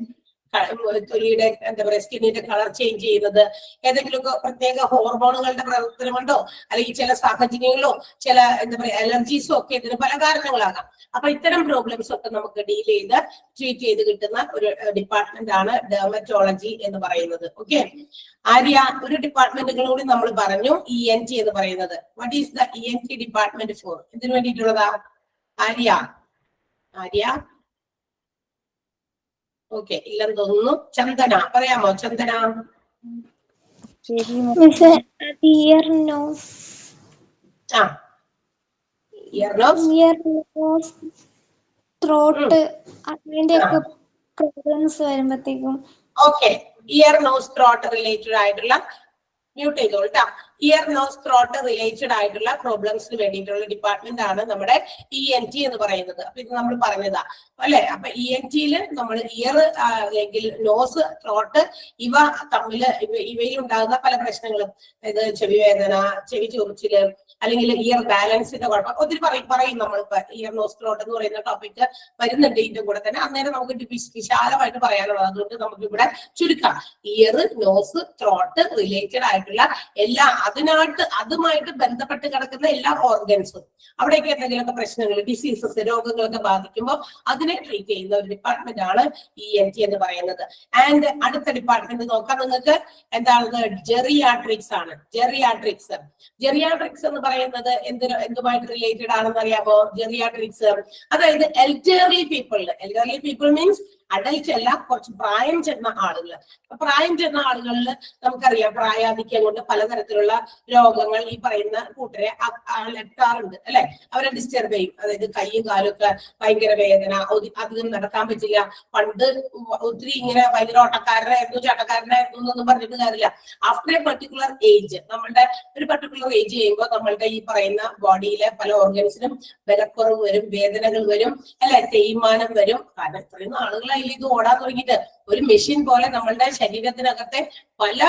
തൊലിയുടെ എന്താ പറയാ സ്കിന്നിന്റെ കളർ ചേഞ്ച് ചെയ്യുന്നത്, ഏതെങ്കിലുമൊക്കെ പ്രത്യേക ഹോർമോണുകളുടെ പ്രവർത്തനം കൊണ്ടോ അല്ലെങ്കിൽ ചില സാഹചര്യങ്ങളോ ചില എന്താ പറയാ അലർജീസോ ഒക്കെ ഇതിന് പല കാരണങ്ങളാകാം. അപ്പൊ ഇത്തരം പ്രോബ്ലംസ് ഒക്കെ നമുക്ക് ഡീൽ ചെയ്ത് ട്രീറ്റ് ചെയ്ത് കിട്ടുന്ന ഒരു ഡിപ്പാർട്ട്മെന്റ് ആണ് ഡെർമറ്റോളജി എന്ന് പറയുന്നത്. ഓക്കെ, ആര്യ, ഒരു ഡിപ്പാർട്ട്മെന്റുകൾ കൂടി നമ്മൾ പറഞ്ഞു, ENT എന്ന് പറയുന്നത്. What is the ENT department for? ഇതിനു വേണ്ടിയിട്ടുള്ളതാ? ആര്യ, ഓക്കെ, ഇല്ലെന്ന് തോന്നുന്നു. ചന്ദന, പറയാമോ ചന്ദന? ഇയർ നോസ്, ത്രോട്ട് അതിന്റെയൊക്കെ പ്രോബ്ലംസ് വരുമ്പോഴത്തേക്കും. Okay, ear nose throat related ആയിട്ടുള്ള മ്യൂട്ട് ചെയ്തോളൂ. ഇയർ നോസ് ത്രോട്ട് റിലേറ്റഡ് ആയിട്ടുള്ള പ്രോബ്ലംസിന് വേണ്ടിയിട്ടുള്ള ഡിപ്പാർട്ട്മെന്റ് ആണ് നമ്മുടെ ENT എന്ന് പറയുന്നത്. അപ്പൊ ഇത് നമ്മൾ പറഞ്ഞതാ അല്ലെ. അപ്പൊ ENTയിൽ നമ്മൾ ഇയർ അല്ലെങ്കിൽ നോസ്, ത്രോട്ട് ഇവ തമ്മിൽ ഇവയിൽ ഉണ്ടാകുന്ന പല പ്രശ്നങ്ങളും, അതായത് ചെവി വേദന, ചെവി ചൊറിച്ചില്, അല്ലെങ്കിൽ ഇയർ ബാലൻസിന്റെ കുഴപ്പം ഒത്തിരി പറയും നമ്മളിപ്പോ. ഇയർ നോസ് ത്രോട്ട് എന്ന് പറയുന്ന ടോപ്പിക് വരുന്നുണ്ട് ഇതിന്റെ കൂടെ തന്നെ. അന്നേരം നമുക്ക് വിശാലമായിട്ട് പറയാനുള്ളത്, അതുകൊണ്ട് നമുക്ക് ഇവിടെ ചുരുക്കാം. ഇയർ, നോസ്, ത്രോട്ട് റിലേറ്റഡ് ആയിട്ടുള്ള എല്ലാ അതുമായിട്ട് ബന്ധപ്പെട്ട് കിടക്കുന്ന എല്ലാ ഓർഗൻസും അവിടേക്ക് എന്തെങ്കിലുമൊക്കെ പ്രശ്നങ്ങൾ, ഡിസീസസ്, രോഗങ്ങളൊക്കെ ബാധിക്കുമ്പോൾ അതിനെ ട്രീറ്റ് ചെയ്യുന്ന ഒരു ഡിപ്പാർട്ട്മെന്റ് ആണ് ENT എന്ന് പറയുന്നത്. ആൻഡ് അടുത്ത ഡിപ്പാർട്ട്മെന്റ് നോക്കാം നിങ്ങൾക്ക്. എന്താണ്? ജെറിയാട്രിക്സ് ആണ്. ജെറിയാട്രിക്സ് എന്ന് പറയുന്നത് എന്തുമായിട്ട് റിലേറ്റഡ് ആണെന്ന് അറിയാമോ? ജെറിയാട്രിക്സ് അതായത് എൽഡർലി പീപ്പിൾ മീൻസ് അഡൽറ്റ് അല്ല, കുറച്ച് പ്രായം ചെന്ന ആളുകൾ. പ്രായം ചെന്ന ആളുകളിൽ നമുക്കറിയാം പ്രായാധിക്യം കൊണ്ട് പലതരത്തിലുള്ള രോഗങ്ങൾ ഈ പറയുന്ന കൂട്ടരെ അലട്ടാറുണ്ട് അല്ലെ. അവരെ ഡിസ്റ്റർബ് ചെയ്യും. അതായത് കൈയും കാലും ഒക്കെ ഭയങ്കര വേദന, അധികം നടക്കാൻ പറ്റില്ല. പണ്ട് ഒത്തിരി ഇങ്ങനെ ഭയങ്കര ഓട്ടക്കാരനായിരുന്നു, ചട്ടക്കാരനായിരുന്നു എന്നൊന്നും പറഞ്ഞിട്ട് കാര്യമില്ല. ആഫ്റ്റർ എ പെർട്ടിക്കുലർ ഏജ്, നമ്മളുടെ ഒരു പെർട്ടിക്കുലർ ഏജ് ചെയ്യുമ്പോൾ നമ്മളുടെ ഈ പറയുന്ന ബോഡിയിലെ പല ഓർഗൻസിനും ബലക്കുറവ് വരും, വേദനകൾ വരും അല്ലെ, തേയ്മാനം വരും. കാരണം ഇത്രയും ആളുകളായി ഇത് ഓടാൻ തുടങ്ങിയിട്ട്. ഒരു മെഷീൻ പോലെ നമ്മളുടെ ശരീരത്തിനകത്തെ പല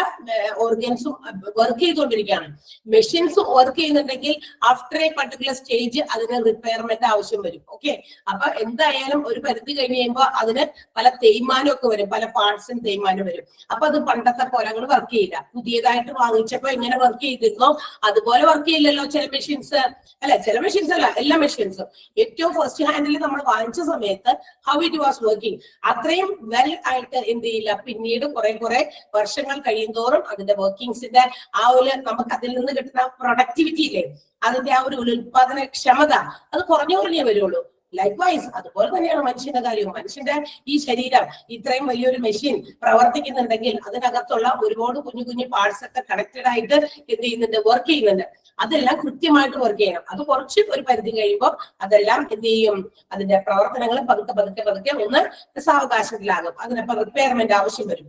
ഓർഗൻസും വർക്ക് ചെയ്തുകൊണ്ടിരിക്കുകയാണ്. മെഷീൻസ് വർക്ക് ചെയ്യുന്നുണ്ടെങ്കിൽ ആഫ്റ്റർ എ പർട്ടിക്കുലർ സ്റ്റേജ് അതിന് റിപ്പയർമെന്റ് ആവശ്യം വരും. ഓക്കെ, അപ്പൊ എന്തായാലും ഒരു പരിധി കഴിഞ്ഞ് കഴിയുമ്പോൾ അതിന് പല തേയ്മാനം ഒക്കെ വരും, പല പാർട്സിന് തേയ്മാനം വരും. അപ്പൊ അത് പണ്ടത്തെ പോലെ അങ്ങോട്ട് വർക്ക് ചെയ്യില്ല. പുതിയതായിട്ട് വാങ്ങിച്ചപ്പോ എങ്ങനെ വർക്ക് ചെയ്തിരുന്നോ അതുപോലെ വർക്ക് ചെയ്യില്ലല്ലോ ചില മെഷീൻസ് അല്ലെ. ചില മെഷീൻസ് അല്ല, എല്ലാ മെഷീൻസും. ഏറ്റവും ഫസ്റ്റ് ഹാൻഡിൽ നമ്മൾ വാങ്ങിച്ച സമയത്ത് ഹൗ ഇറ്റ് വാസ് വർക്കിംഗ് അത്രയും വെൽ ആയിട്ട് എന്ത് ചെയ്യില്ല. പിന്നീട് കുറെ വർഷങ്ങൾ കഴിയുന്തോറും അതിന്റെ വർക്കിംഗ്സിന്റെ ആ ഒരു നമുക്ക് അതിൽ നിന്ന് കിട്ടുന്ന പ്രൊഡക്ടിവിറ്റി ഇല്ലേ, അതിന്റെ ആ ഒരു ഉൽപാദന ക്ഷമത അത് കുറഞ്ഞേ വരുള്ളൂ. ലൈക്വൈസ് അതുപോലെ തന്നെയാണ് മനുഷ്യന്റെ കാര്യവും. മനുഷ്യന്റെ ഈ ശരീരം ഇത്രയും വലിയൊരു മെഷീൻ പ്രവർത്തിക്കുന്നുണ്ടെങ്കിൽ അതിനകത്തുള്ള ഒരുപാട് കുഞ്ഞു കുഞ്ഞു പാർട്സ് ഒക്കെ കണക്റ്റഡ് ആയിട്ട് എന്ത് ചെയ്യുന്നുണ്ട്, വർക്ക് ചെയ്യുന്നുണ്ട്. അതെല്ലാം കൃത്യമായിട്ട് വർക്ക് ചെയ്യണം. അത് കുറച്ച് ഒരു പരിധി കഴിയുമ്പോൾ അതെല്ലാം എന്ത് ചെയ്യും, അതിന്റെ പ്രവർത്തനങ്ങൾ പതുക്കെ ഒന്ന് സാവകാശത്തിലാകും. അതിനപ്പോ റിപ്പയർമെന്റ് ആവശ്യം വരും.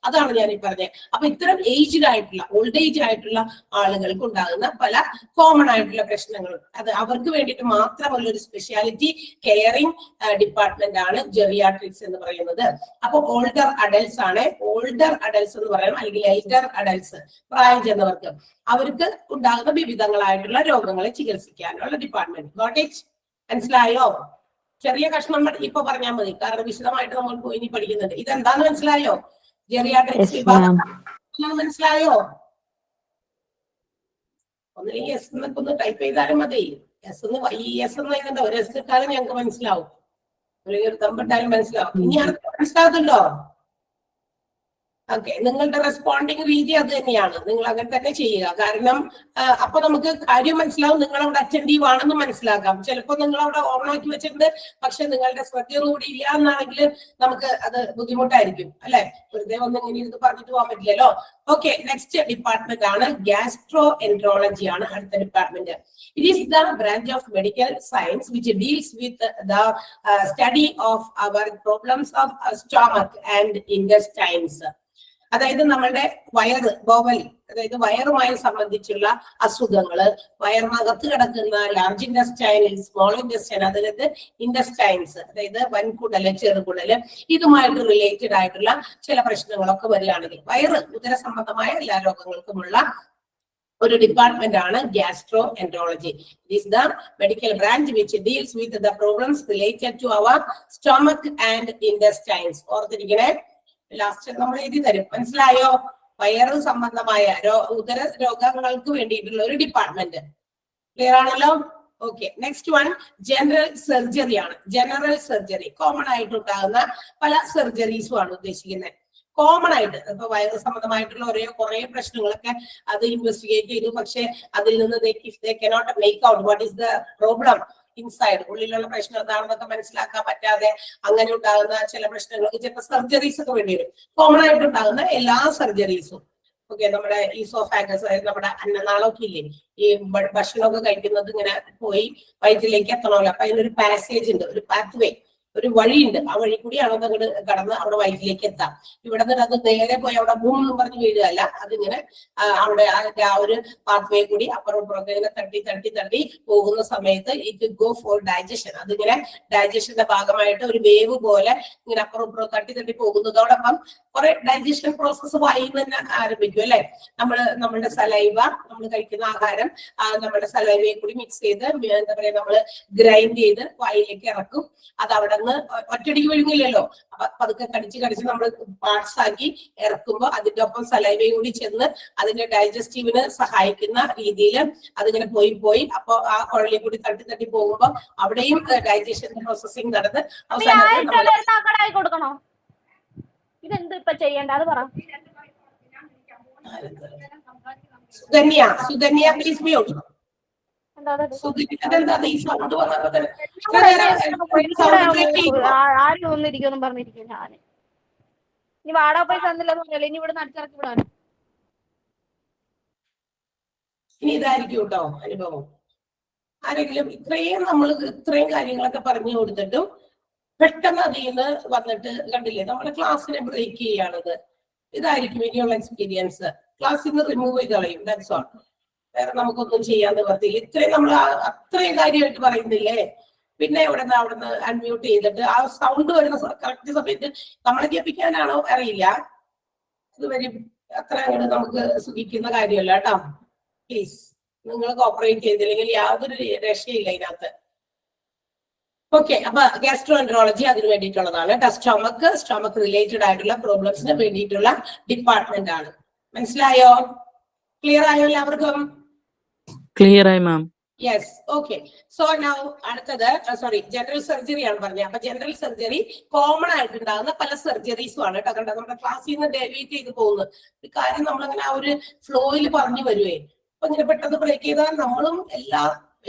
അതാണ് ഞാൻ ഈ പറഞ്ഞത്. അപ്പൊ ഇത്തരം ഏജ്ഡ് ആയിട്ടുള്ള ഓൾഡ് ഏജ് ആയിട്ടുള്ള ആളുകൾക്ക് ഉണ്ടാകുന്ന പല കോമൺ ആയിട്ടുള്ള പ്രശ്നങ്ങളും അത് അവർക്ക് വേണ്ടിയിട്ട് മാത്രമുള്ള ഒരു സ്പെഷ്യാലിറ്റി കെയറിംഗ് ഡിപ്പാർട്ട്മെന്റ് ആണ് ജെറിയാട്രിക്സ് എന്ന് പറയുന്നത്. അപ്പൊ ഓൾഡർ അഡൽട്സ് ആണ്. ഓൾഡർ അഡൽട്സ് എന്ന് പറയുന്നത് അല്ലെങ്കിൽ എൽഡർ അഡൽട്സ്, പ്രായം ചെന്നവർക്ക്, അവർക്ക് ഉണ്ടാകുന്ന വിവിധങ്ങളായിട്ടുള്ള രോഗങ്ങളെ ചികിത്സിക്കാനുള്ള ഡിപ്പാർട്ട്മെന്റ്. Got it? മനസ്സിലായോ? ചെറിയ കഷ്ണം ഇപ്പൊ പറഞ്ഞാൽ മതി, കാരണം വിശദമായിട്ട് നമ്മൾ ഇനി പഠിക്കുന്നുണ്ട്. ഇതെന്താന്ന് മനസ്സിലായോ? ജെറിയാട്രിക്സ് വിഭാഗം മനസ്സിലായോ? ഒന്നില്ലെങ്കിൽ എസ് എന്നൊക്കെ ഒന്ന് ടൈപ്പ് ചെയ്താലും മതി. എസ് എന്ന് YES എന്ന് എഴുതണ്ട, ഒരു എസ് ഇട്ടാലും ഞങ്ങൾക്ക് മനസ്സിലാവും, അല്ലെങ്കിൽ ഒരു തമ്പിട്ടാലും മനസ്സിലാവും. ഇനി മനസ്സിലാകുന്നുണ്ടോ? ഓക്കെ, നിങ്ങളുടെ റെസ്പോണ്ടിങ് രീതി അത് തന്നെയാണ്. നിങ്ങൾ അങ്ങനെ തന്നെ ചെയ്യുക. കാരണം അപ്പൊ നമുക്ക് കാര്യം മനസ്സിലാവും. നിങ്ങൾ അവിടെ അറ്റൻറ്റീവ് ആണെന്ന് മനസ്സിലാക്കാം. ചിലപ്പോൾ നിങ്ങൾ അവിടെ ഓണാക്കി വെച്ചിട്ടുണ്ട്, പക്ഷെ നിങ്ങളുടെ ശ്രദ്ധയൊന്നും കൂടി ഇല്ല എന്നാണെങ്കിൽ നമുക്ക് അത് ബുദ്ധിമുട്ടായിരിക്കും അല്ലെ. വെറുതെ ഒന്നും ഇങ്ങനെ ഇത് പറഞ്ഞിട്ട് പോകാൻ പറ്റില്ലല്ലോ. ഓക്കെ, നെക്സ്റ്റ് ഡിപ്പാർട്ട്മെന്റ് ആണ് ഗ്യാസ്ട്രോ എൻട്രോളജി ആണ് അടുത്ത department. It is the branch of medical science which deals with the study of our problems of stomach and intestines. അതായത് നമ്മളുടെ വയറ്, ബോവൽ, അതായത് വയറുമായി സംബന്ധിച്ചുള്ള അസുഖങ്ങള്, വയറിനകത്ത് കിടക്കുന്ന ലാർജ് ഇൻഡസ്റ്റൈൻ, സ്മോൾ ഇൻഡസ്റ്റൈൻ, അതായത് ഇൻഡസ്റ്റൈൻസ്, അതായത് വൻകുടല്, ചെറുകുടല്, ഇതുമായിട്ട് റിലേറ്റഡ് ആയിട്ടുള്ള ചില പ്രശ്നങ്ങളൊക്കെ വരികയാണെങ്കിൽ വയറ്, ഉദര സംബന്ധമായ എല്ലാ രോഗങ്ങൾക്കുമുള്ള ഒരു ഡിപ്പാർട്ട്മെന്റ് ആണ് gastro enterology. It is the medical branch which deals with the problems related to our stomach and intestines. ഓർത്തിരിക്കണേ, ലാസ്റ്റ് നമ്മൾ എഴുതി തരും. മനസ്സിലായോ? വയറ് സംബന്ധമായ ഉദര രോഗങ്ങൾക്ക് വേണ്ടിയിട്ടുള്ള ഒരു ഡിപ്പാർട്ട്മെന്റ്. ക്ലിയർ ആണല്ലോ? Okay, next one general surgery ആണ്. ജനറൽ സർജറി കോമൺ ആയിട്ട് ഉണ്ടാകുന്ന പല സർജറീസും ആണ് ഉദ്ദേശിക്കുന്നത്. കോമൺ ആയിട്ട് ഇപ്പൊ വയറ് സംബന്ധമായിട്ടുള്ള കുറെ പ്രശ്നങ്ങളൊക്കെ അത് ഇൻവെസ്റ്റിഗേറ്റ് ചെയ്തു. പക്ഷെ അതിൽ നിന്ന് if they cannot make out what is the problem inside, ഉള്ളിലുള്ള പ്രശ്നം എന്താണെന്നൊക്കെ മനസ്സിലാക്കാൻ പറ്റാതെ അങ്ങനെ ഉണ്ടാകുന്ന ചില പ്രശ്നങ്ങൾക്ക് ചിലപ്പോൾ സർജറീസ് ഒക്കെ വേണ്ടി വരും. കോമൺ ആയിട്ട് ഉണ്ടാകുന്ന എല്ലാ സർജറീസും. ഓക്കെ, നമ്മുടെ ഈസോഫാഗസ്, നമ്മുടെ അന്നനാളമൊക്കെ ഇല്ലേ, ഈ ഭക്ഷണമൊക്കെ കഴിക്കുന്നത് ഇങ്ങനെ പോയി വയറ്റിലേക്ക് എത്തണമല്ലോ. അപ്പൊ അതിനൊരു പാസേജ് ഉണ്ട്, ഒരു പാത്വേ, ഒരു വഴിയുണ്ട്. ആ വഴി കൂടിയാണ് അങ്ങോട്ട് കടന്ന് അവിടെ വയറ്റിലേക്ക് എത്താം. ഇവിടെ നിന്ന് അത് നേരെ പോയി അവിടെ ബൂം എന്ന് പറഞ്ഞ് വീഴുകയല്ല, അതിങ്ങനെ അവിടെ ആ ഒരു പാത്വേ കൂടി അപ്പുറം ഇപ്പുറം ഇങ്ങനെ തട്ടി പോകുന്ന സമയത്ത് ഇറ്റ് ഗോ ഫോർ ഡൈജഷൻ. അതിങ്ങനെ ഡൈജഷന്റെ ഭാഗമായിട്ട് ഒരു വേവ് പോലെ ഇങ്ങനെ അപ്പുറം ഇപ്പുറം തട്ടി പോകുന്നതോടൊപ്പം കുറെ ഡൈജഷൻ പ്രോസസ്സ് വായിൽ തന്നെ ആരംഭിക്കും അല്ലെ. നമ്മളുടെ സലൈവ, നമ്മൾ കഴിക്കുന്ന ആഹാരം നമ്മുടെ സലൈവയെ കൂടി മിക്സ് ചെയ്ത് എന്താ പറയാ, നമ്മൾ ഗ്രൈൻഡ് ചെയ്ത് വായിലേക്ക് ഇറക്കും. അത് അവിടെ കടന്ന് ഒറ്റടിക്ക് വിഴുങ്ങില്ലല്ലോ. അപ്പൊ പതുക്കെ കടിച്ച് നമ്മൾ പാർട്സ് ആക്കി ഇറക്കുമ്പോൾ അതിന്റെ ഒപ്പം സലൈവയും കൂടി ചെന്ന് അതിന്റെ ഡൈജസ്റ്റീവിന് സഹായിക്കുന്ന രീതിയിൽ അതിങ്ങനെ പോയി അപ്പൊ ആ കുഴലിൽ കൂടി തട്ടി പോകുമ്പോ അവിടെയും ഡൈജഷൻ പ്രോസസ്സിംഗ് നടന്ന് അവസാനം കൊടുക്കണോ? ഇതെന്ത് ഇപ്പൊ ചെയ്യണ്ട അത് പറ. Sukanya please mute. ആരും ഒന്നിരിക്കും പറഞ്ഞിരിക്കും. ഞാന് ഇനി വാടക പൈസ തന്നില്ലെന്ന് പറഞ്ഞാൽ ഇനി ഇവിടെ നടിച്ചിറക്കി വിടാനും. ഇനി ഇതായിരിക്കും കേട്ടോ അനുഭവം. ആരെങ്കിലും ഇത്രയും കാര്യങ്ങളൊക്കെ പറഞ്ഞു കൊടുത്തിട്ടും പെട്ടെന്ന് അതിൽ നിന്ന് വന്നിട്ട് കണ്ടില്ലേ നമ്മുടെ ക്ലാസ്സിനെ ബ്രേക്ക് ചെയ്യാണത്. ഇതായിരിക്കും ഇനിയുള്ള എക്സ്പീരിയൻസ്. ക്ലാസ്സിൽ നിന്ന് റിമൂവ് ചെയ്ത് കളയും. That's all. വേറെ നമുക്കൊന്നും ചെയ്യാൻ നിവർത്തിയില്ല. ഇത്രയും നമ്മൾ അത്രയും കാര്യമായിട്ട് പറയുന്നില്ലേ. പിന്നെ അവിടുന്ന് അൺമ്യൂട്ട് ചെയ്തിട്ട് ആ സൗണ്ട് വരുന്ന കറക്റ്റ് സമയത്ത് നമ്മളെ കേൾപ്പിക്കാനാണോ അറിയില്ല. ഇത് അത്ര അങ്ങോട്ട് നമുക്ക് സുഖിക്കുന്ന കാര്യമല്ല കേട്ടോ. പ്ലീസ് നിങ്ങൾ കോപ്പറേറ്റ് ചെയ്തില്ലെങ്കിൽ യാതൊരു രക്ഷയില്ല ഇതിനകത്ത്. ഓക്കെ, അപ്പൊ ഗാസ്ട്രോഎൻട്രോളജി അതിന് വേണ്ടിയിട്ടുള്ളതാണ്. സ്റ്റൊമക്ക് റിലേറ്റഡ് ആയിട്ടുള്ള പ്രോബ്ലംസിന് വേണ്ടിയിട്ടുള്ള ഡിപ്പാർട്ട്മെന്റ് ആണ്. മനസ്സിലായോ? ക്ലിയർ ആയോ എല്ലാവർക്കും? ക്ലിയർ ആയി ma'am. Yes, okay. So now അടുത്തത് ജനറൽ സർജറി ആണ് പറഞ്ഞത്. അപ്പൊ ജനറൽ സർജറി കോമൺ ആയിട്ടുണ്ടാകുന്ന പല സർജറീസും ആണ് കേട്ടോ. കണ്ടോ നമ്മുടെ ക്ലാസ്സിൽ നിന്ന് ഡെവിയേറ്റ് ചെയ്ത് പോകുന്നത് ഈ കാര്യം നമ്മളിങ്ങനെ ആ ഒരു ഫ്ലോയിൽ പറഞ്ഞു വരുവേ. അപ്പൊ ഇങ്ങനെ പെട്ടെന്ന് ബ്രേക്ക് ചെയ്താൽ നമ്മളും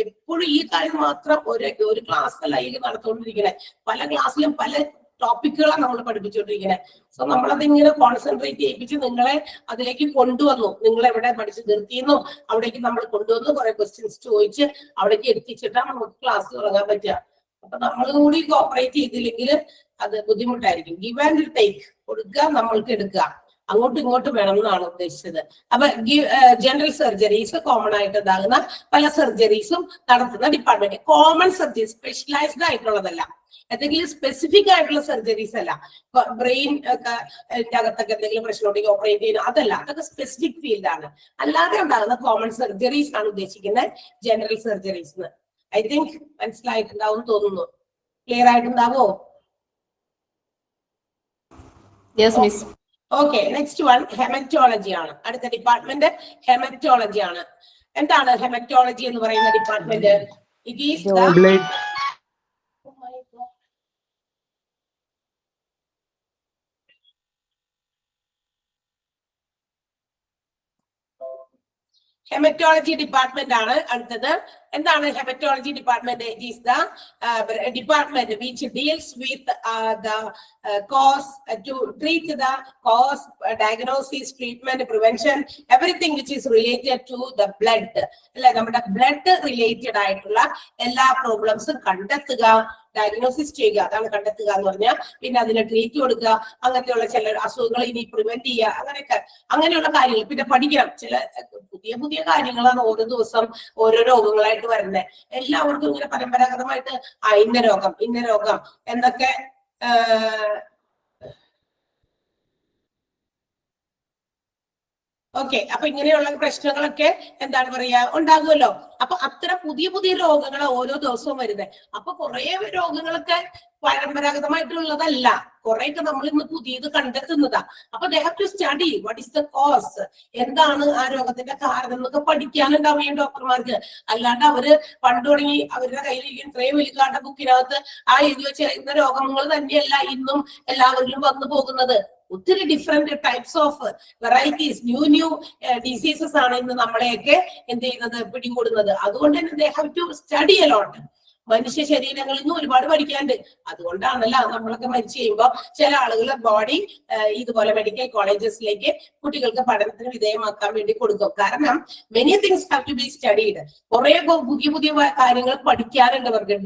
എപ്പോഴും ഈ കാര്യം മാത്രം ഒരു ക്ലാസ്സിലല്ല ഈ നടത്തുകൊണ്ടിരിക്കണേ. പല ക്ലാസ്സിലും പല ടോപ്പിക്കുകളാണ് നമ്മൾ പഠിപ്പിച്ചുകൊണ്ടിരിക്കുന്നത്. സോ നമ്മളതിങ്ങനെ കോൺസെൻട്രേറ്റ് ചെയ്യിപ്പിച്ച് നിങ്ങളെ അതിലേക്ക് കൊണ്ടുവന്നു. നിങ്ങൾ എവിടെ പഠിച്ച് നിർത്തിയെന്നും അവിടേക്ക് നമ്മൾ കൊണ്ടുവന്ന് കുറെ ക്വസ്റ്റ്യൻസ് ചോദിച്ച് അവിടേക്ക് എത്തിച്ചിട്ടാണ് നമുക്ക് ക്ലാസ് തുടങ്ങാൻ പറ്റുക. അപ്പൊ നമ്മളും കൂടി കോപ്പറേറ്റ് ചെയ്തില്ലെങ്കിൽ അത് ബുദ്ധിമുട്ടായിരിക്കും. ഗിവ് ആൻഡ് ടേക്ക്, കൊടുക്കുക നമ്മൾക്ക് എടുക്കുക, അങ്ങോട്ടും ഇങ്ങോട്ടും വേണം എന്നാണ് ഉദ്ദേശിച്ചത്. അപ്പൊ ജനറൽ സർജറീസ് കോമൺ ആയിട്ട് ഉണ്ടാകുന്ന പല സർജറീസും നടത്തുന്ന ഡിപ്പാർട്ട്മെന്റ്. കോമൺ സർജറി, സ്പെഷ്യലൈസ്ഡ് ആയിട്ടുള്ളതല്ല, എന്തെങ്കിലും സ്പെസിഫിക് ആയിട്ടുള്ള സർജറീസ് അല്ല. ബ്രെയിൻ ഒക്കെ അകത്തൊക്കെ എന്തെങ്കിലും പ്രശ്നമുണ്ടെങ്കിൽ ഓപ്പറേറ്റ് ചെയ്യുന്ന അതല്ല, അതൊക്കെ സ്പെസിഫിക് ഫീൽഡ് ആണ്. അല്ലാതെ ഉണ്ടാകുന്ന കോമൺ സർജറീസ് ആണ് ഉദ്ദേശിക്കുന്നത് ജനറൽ സർജറീസ്. ഐ തിങ്ക് മനസ്സിലായിട്ടുണ്ടാവും തോന്നുന്നു. ക്ലിയർ ആയിട്ടുണ്ടാവോ? Yes miss. Okay, next one haematology ആണ്. അടുത്ത ഡിപ്പാർട്ട്മെന്റ് ഹെമറ്റോളജി ആണ്. എന്താണ് ഹെമറ്റോളജി എന്ന് പറയുന്ന department? It is haematology department ആണ് അടുത്തത്. എന്താണ് haematology department? It is the department which deals with the cause to treat the cause, diagnosis, treatment, prevention, everything which is related to the blood. അല്ലെ, നമ്മുടെ blood related ആയിട്ടുള്ള എല്ലാ പ്രോബ്ലംസും കണ്ടെത്തുക, diagnosis ചെയ്യുക, അതാണ് കണ്ടെത്തുക എന്ന് പറഞ്ഞാൽ. പിന്നെ അതിന് ട്രീറ്റ് കൊടുക്കുക, അങ്ങനത്തെയുള്ള ചില അസുഖങ്ങൾ ഇനി പ്രിവെന്റ് ചെയ്യുക, അങ്ങനെയുള്ള കാര്യങ്ങൾ. പിന്നെ പഠിക്കണം, ചില പുതിയ കാര്യങ്ങളാണ് ഓരോ ദിവസം ഓരോ രോഗങ്ങളായിട്ട് വരുന്നത്. എല്ലാവർക്കും ഇങ്ങനെ പരമ്പരാഗതമായിട്ട് ഇന്ന രോഗം എന്നൊക്കെ ഓക്കെ. അപ്പൊ ഇങ്ങനെയുള്ള പ്രശ്നങ്ങളൊക്കെ എന്താണ് പറയാ ഉണ്ടാകുമല്ലോ. അപ്പൊ അത്തരം പുതിയ രോഗങ്ങൾ ഓരോ ദിവസവും വരുന്നത്. അപ്പൊ കുറെ രോഗങ്ങളൊക്കെ പരമ്പരാഗതമായിട്ടുള്ളതല്ല, കുറെയൊക്കെ നമ്മൾ ഇന്ന് പുതിയത് കണ്ടെത്തുന്നതാ. അപ്പൊ they have to study what is the cause, എന്താണ് ആ രോഗത്തിന്റെ കാരണം എന്നൊക്കെ പഠിക്കാനുണ്ടാവും ഈ ഡോക്ടർമാർക്ക്. അല്ലാണ്ട് അവര് പണ്ട് തുടങ്ങി അവരുടെ കയ്യിൽ ഇത്രയും വലിയ ബുക്കിനകത്ത് ആ എഴുതി വെച്ച രോഗങ്ങൾ തന്നെയല്ല ഇന്നും എല്ലാവരിലും വന്നു പോകുന്നത്. ഒത്തിരി different types of varieties, new diseases ആണ് ഇന്ന് നമ്മളെയൊക്കെ എന്ത് ചെയ്യുന്നത്, പിടികൂടുന്നത്. അതുകൊണ്ട് തന്നെ they have to study a lot. മനുഷ്യ ശരീരങ്ങളിൽ നിന്ന് ഒരുപാട് പഠിക്കാണ്ട്. അതുകൊണ്ടാണല്ലോ നമ്മളൊക്കെ മരിച്ചു കഴിയുമ്പോൾ ചില ആളുകളുടെ ബോഡി ഇതുപോലെ മെഡിക്കൽ കോളേജസിലേക്ക് കുട്ടികൾക്ക് പഠനത്തിന് വിധേയമാക്കാൻ വേണ്ടി കൊടുക്കും. കാരണം many things have to be studied. കുറെ പുതിയ കാര്യങ്ങൾ പഠിക്കാനുണ്ട് അവർക്ക്.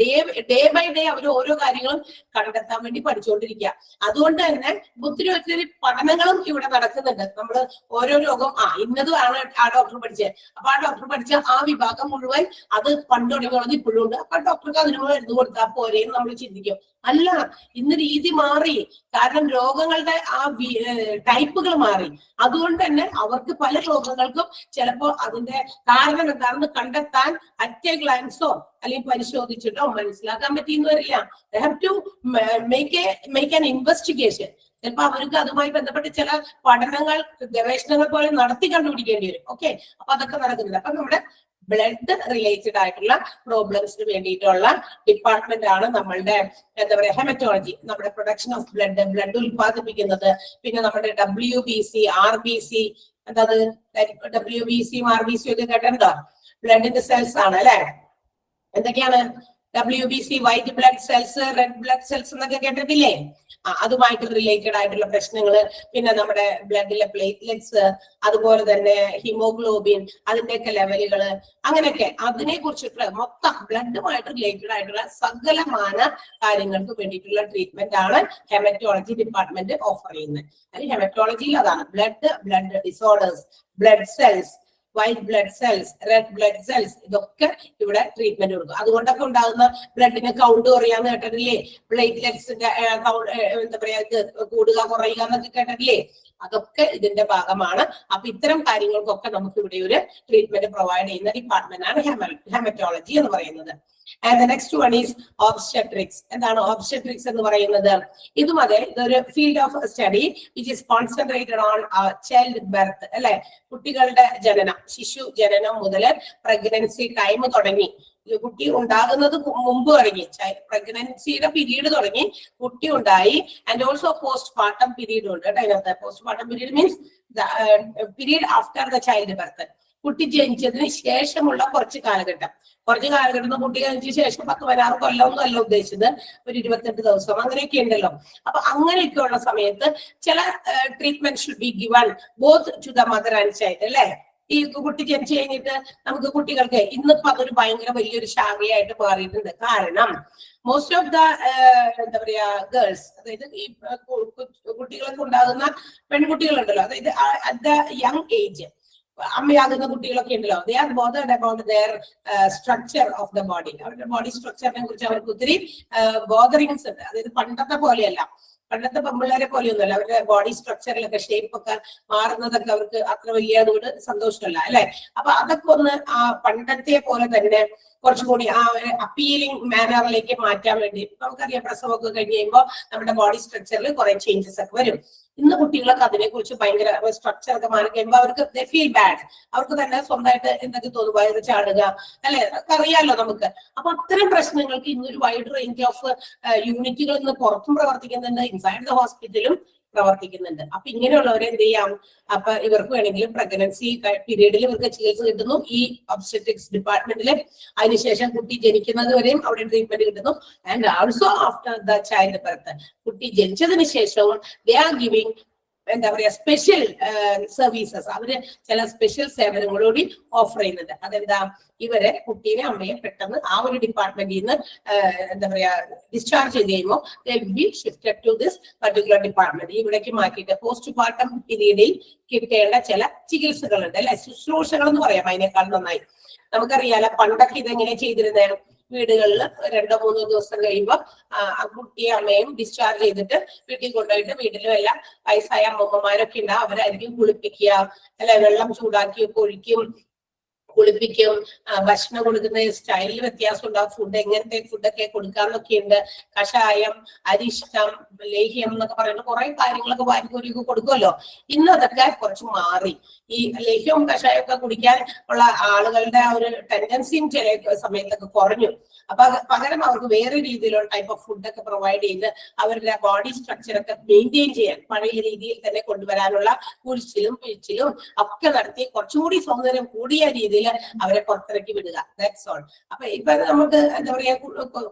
ഡേ ബൈ ഡേ അവർ ഓരോ കാര്യങ്ങളും കണ്ടെത്താൻ വേണ്ടി പഠിച്ചുകൊണ്ടിരിക്കുക. അതുകൊണ്ട് തന്നെ ഒത്തിരി പഠനങ്ങളും ഇവിടെ നടക്കുന്നുണ്ട്. നമ്മൾ ഓരോ രോഗം ഇന്നതും ആണ് ആ ഡോക്ടർ പഠിച്ചത്. അപ്പൊ ആ ഡോക്ടർ പഠിച്ച ആ വിഭാഗം മുഴുവൻ അത് പണ്ട് തുടങ്ങിയുള്ളത് ഇപ്പോഴും ഉണ്ട്. അപ്പൊ ഡോക്ടർ ഡോക്ടർക്ക് അതിന് മരുന്ന് കൊടുത്താൽ പോരെയും നമ്മൾ ചിന്തിക്കും. അല്ല, ഇന്ന് രീതി മാറി. കാരണം രോഗങ്ങളുടെ ആ ടൈപ്പുകൾ മാറി. അതുകൊണ്ട് തന്നെ അവർക്ക് പല രോഗങ്ങൾക്കും ചിലപ്പോൾ അതിന്റെ കാരണം എന്താണെന്ന് കണ്ടെത്താൻ അറ്റ് എ ഗ്ലാൻസോ അല്ലെങ്കിൽ പരിശോധിച്ചിട്ടോ മനസ്സിലാക്കാൻ പറ്റിയെന്ന് വരില്ല. They have to make an investigation. ചിലപ്പോൾ അവർക്ക് അതുമായി ബന്ധപ്പെട്ട് ചില പഠനങ്ങൾ, ഗവേഷണങ്ങൾ പോലെ നടത്തി കണ്ടുപിടിക്കേണ്ടി വരും. ഓക്കെ, അപ്പൊ അതൊക്കെ നടക്കുന്നില്ല. അപ്പൊ നമ്മുടെ ബ്ലഡ് റിലേറ്റഡ് ആയിട്ടുള്ള പ്രോബ്ലംസിന് വേണ്ടിയിട്ടുള്ള ഡിപ്പാർട്ട്മെന്റ് ആണ് നമ്മളുടെ എന്താ പറയുക ഹെമറ്റോളജി. നമ്മുടെ പ്രൊഡക്ഷൻ ഓഫ് ബ്ലഡ് ഉൽപ്പാദിപ്പിക്കുന്നത്. പിന്നെ നമ്മുടെ WBC, RBC, എന്താ WBC RBC ഒക്കെ കേട്ടിട്ടുണ്ടോ? ബ്ലഡിന്റെ സെൽസ് ആണ് അല്ലെ. എന്തൊക്കെയാണ് WBC? White blood cells, red blood cells എന്നൊക്കെ കേട്ടിട്ടില്ലേ? അതുമായിട്ട് റിലേറ്റഡ് ആയിട്ടുള്ള പ്രശ്നങ്ങള്. പിന്നെ നമ്മുടെ ബ്ലഡിലെ പ്ലേറ്റ്ലെറ്റ്സ്, അതുപോലെ തന്നെ ഹിമോഗ്ലോബിൻ, അതിന്റെയൊക്കെ ലെവലുകള്, അങ്ങനെയൊക്കെ അതിനെ കുറിച്ചിട്ടുള്ള മൊത്തം ബ്ലഡുമായിട്ട് റിലേറ്റഡ് ആയിട്ടുള്ള സകലമാന കാര്യങ്ങൾക്ക് വേണ്ടിയിട്ടുള്ള ട്രീറ്റ്മെന്റ് ആണ് ഹെമറ്റോളജി ഡിപ്പാർട്ട്മെന്റ് ഓഫർ ചെയ്യുന്നത്. അല്ലെങ്കിൽ ഹെമറ്റോളജിയിൽ അതാണ് blood disorders, blood cells, white blood cells, red blood cells, ഇതൊക്കെ ഇവിടെ ട്രീറ്റ്മെന്റ് കൊടുക്കും. അതുകൊണ്ടൊക്കെ ഉണ്ടാകുന്ന ബ്ലഡിന് കൗണ്ട് കുറയാന്ന് കേട്ടിട്ടില്ലേ? പ്ലേറ്റ്ലെറ്റ്സിന്റെ എന്താ പറയാ കൂടുക കുറയുക എന്നൊക്കെ കേട്ടിട്ടില്ലേ? അതൊക്കെ ഇതിന്റെ ഭാഗമാണ്. അപ്പൊ ഇത്തരം കാര്യങ്ങൾക്കൊക്കെ നമുക്ക് ഇവിടെ ഒരു ട്രീറ്റ്മെന്റ് പ്രൊവൈഡ് ചെയ്യുന്ന ഡിപ്പാർട്ട്മെന്റ് ആണ് ഹെമറ്റോളജി എന്ന് പറയുന്നത്. And the next one is obstetrics. എന്താണ് ഓബ്സ്റ്റട്രിക്സ് എന്ന് പറയുന്നത്? ഇതും അതെ, ഇതൊരു field of study which is concentrated on child birth, അല്ലെ? കുട്ടികളുടെ ജനനം, ശിശു ജനനം മുതൽ പ്രഗ്നൻസി ടൈം തുടങ്ങി, കുട്ടി ഉണ്ടാകുന്നത് മുമ്പ് തുടങ്ങി, പ്രഗ്നൻസിയുടെ പീരീഡ് തുടങ്ങി, കുട്ടി ഉണ്ടായി, and also post partum period ഉണ്ട് കേട്ടോ അതിനകത്ത്. Post partum period means period after the child birth. കുട്ടി ജനിച്ചതിന് ശേഷമുള്ള കുറച്ച് കാലഘട്ടം കുട്ടി ജനിച്ച ശേഷം 10-16 കൊല്ലം ഒന്നും അല്ല ഉദ്ദേശിച്ചത്, ഒരു 28 ദിവസം അങ്ങനെയൊക്കെ ഉണ്ടല്ലോ. അപ്പൊ അങ്ങനെയൊക്കെയുള്ള സമയത്ത് ചില treatment should be given both to the mother and child, അല്ലെ? ഈ കുട്ടി ജനിച്ചു കഴിഞ്ഞിട്ട് നമുക്ക് കുട്ടികൾക്ക് ഇന്നിപ്പോ അതൊരു ഭയങ്കര വലിയൊരു ശാഖയായിട്ട് മാറിയിട്ടുണ്ട്. കാരണം മോസ്റ്റ് ഓഫ് ദ എന്താ പറയാ ഗേൾസ്, അതായത് ഈ കുട്ടികൾക്ക് ഉണ്ടാകുന്ന പെൺകുട്ടികളുണ്ടല്ലോ, അതായത് അറ്റ് ദ യങ് ഏജ് അമ്മയാകുന്ന കുട്ടികളൊക്കെ ഉണ്ടല്ലോ, they are bothered about their structure of the body. അവരുടെ ബോഡി സ്ട്രക്ചറിനെ കുറിച്ച് അവർക്ക് ഒത്തിരി ബോദറിങ്സ് ഉണ്ട്. അതായത് പണ്ടത്തെ പെമ്പിള്ളേരെ പോലെയൊന്നുമല്ല. അവരുടെ ബോഡി സ്ട്രക്ചറിലൊക്കെ ഷേപ്പ് ഒക്കെ മാറുന്നതൊക്കെ അവർക്ക് അത്ര വലിയ അതുകൊണ്ട് സന്തോഷമല്ല, അല്ലെ? അപ്പൊ അതൊക്കെ ഒന്ന് ആ പണ്ടത്തെ പോലെ തന്നെ കുറച്ചുകൂടി ആ അപ്പീലിംഗ് മാനറിലേക്ക് മാറ്റാൻ വേണ്ടി നമുക്കറിയാം, പ്രസവമൊക്കെ കഴിഞ്ഞ് കഴിയുമ്പോൾ നമ്മുടെ ബോഡി സ്ട്രക്ചറിൽ കുറെ ചേഞ്ചസ് ഒക്കെ വരും. ഇന്ന് കുട്ടികളൊക്കെ അതിനെ കുറിച്ച് ഭയങ്കര സ്ട്രക്ചർ ഒക്കെ മാറി കഴിയുമ്പോൾ അവർക്ക് ദേ ഫീൽ ബാഡ്. അവർക്ക് തന്നെ സ്വന്തമായിട്ട് എന്തൊക്കെ തോന്നും, വയറ് ചാടുക, അല്ലെ? അറിയാലോ നമുക്ക്. അപ്പൊ അത്തരം പ്രശ്നങ്ങൾക്ക് ഇന്നൊരു വൈഡ് റേഞ്ച് ഓഫ് യൂണിറ്റുകൾ ഇന്ന് പുറത്തും പ്രവർത്തിക്കുന്നുണ്ട്, ഇൻസൈഡ് ദ ഹോസ്പിറ്റലും പ്രവർത്തിക്കുന്നുണ്ട്. അപ്പൊ ഇങ്ങനെയുള്ളവരെ എന്ത് ചെയ്യാം? അപ്പൊ ഇവർക്ക് വേണമെങ്കിലും പ്രഗ്നൻസി പീരീഡിൽ ഇവർക്ക് ചികിത്സ കിട്ടുന്നു ഈ ഒബ്സ്റ്റെട്രിക്സ് ഡിപ്പാർട്ട്മെന്റിൽ. അതിനുശേഷം കുട്ടി ജനിക്കുന്നത് വരെയും അവിടെ ട്രീറ്റ്മെന്റ് കിട്ടുന്നു. And also after the child birth, കുട്ടി ജനിച്ചതിന് ശേഷവും ദേ ആർ ഗിവിംഗ് എന്താ പറയാ സ്പെഷ്യൽ സർവീസസ്. അവര് ചില സ്പെഷ്യൽ സേവനങ്ങളോടി ഓഫർ ചെയ്യുന്നുണ്ട്. അതെന്താ? ഇവരെ കുട്ടീനെ അമ്മയെ പെട്ടെന്ന് ആ ഒരു ഡിപ്പാർട്ട്മെന്റിൽ നിന്ന് എന്താ പറയാ ഡിസ്ചാർജ് ചെയ്ത് കഴിയുമ്പോൾ they will be shifted to this particular department. ഇവിടേക്ക് മാറ്റിയിട്ട് പോസ്റ്റ് പാർട്ടം പീരീഡിൽ കിട്ടേണ്ട ചില ചികിത്സകളുണ്ട്, അല്ലെ? ശുശ്രൂഷകൾ എന്ന് പറയാം അതിനേക്കാൾ നന്നായി. നമുക്കറിയാലോ പണ്ടൊക്കെ ഇതെങ്ങനെ ചെയ്തിരുന്നത്? വീടുകളിൽ 2-3 ദിവസം കഴിയുമ്പോൾ ആ കുട്ടിയെ അമ്മയും ഡിസ്ചാർജ് ചെയ്തിട്ട് വീട്ടിൽ കൊണ്ടുപോയിട്ട് വീട്ടിലും എല്ലാം വയസ്സായ അമ്മമ്മമാരൊക്കെ ഉണ്ടാവും, അവരായിരിക്കും കുളിപ്പിക്കുക, അല്ലെ? വെള്ളം ചൂടാക്കി ഒഴിക്കും, കുളിപ്പിക്കും. ഭക്ഷണം കൊടുക്കുന്ന സ്റ്റൈലിൽ വ്യത്യാസം ഉണ്ടാവും. ഫുഡ് എങ്ങനത്തെ ഫുഡൊക്കെ കൊടുക്കാന്നൊക്കെ ഉണ്ട്. കഷായം, അരിഷ്ടം, ലേഹ്യം എന്നൊക്കെ പറയുന്ന കുറെ കാര്യങ്ങളൊക്കെ വാരിക്കോരിയൊക്കെ കൊടുക്കുമല്ലോ. ഇന്ന് അതൊക്കെ കുറച്ച് മാറി. ഈ ലേഹ്യവും കഷായം ഒക്കെ കുടിക്കാൻ ഉള്ള ആളുകളുടെ ആ ഒരു ടെൻഡൻസിയും ചില സമയത്തൊക്കെ കുറഞ്ഞു. അപ്പൊ പകരം അവർക്ക് വേറെ രീതിയിലുള്ള ടൈപ്പ് ഓഫ് ഫുഡൊക്കെ പ്രൊവൈഡ് ചെയ്ത് അവരുടെ ബോഡി സ്ട്രക്ചറൊക്കെ മെയിൻറ്റെയിൻ ചെയ്യാൻ പഴയ രീതിയിൽ തന്നെ കൊണ്ടുവരാനുള്ള കുഴിച്ചിലും പിഴിച്ചിലും ഒക്കെ നടത്തി കുറച്ചുകൂടി സൗന്ദര്യം കൂടിയ രീതിയിൽ അവരെ പുറത്തിറക്കി വിടുക. That's all. അപ്പൊ ഇപ്പൊ നമുക്ക് എന്താ പറയാ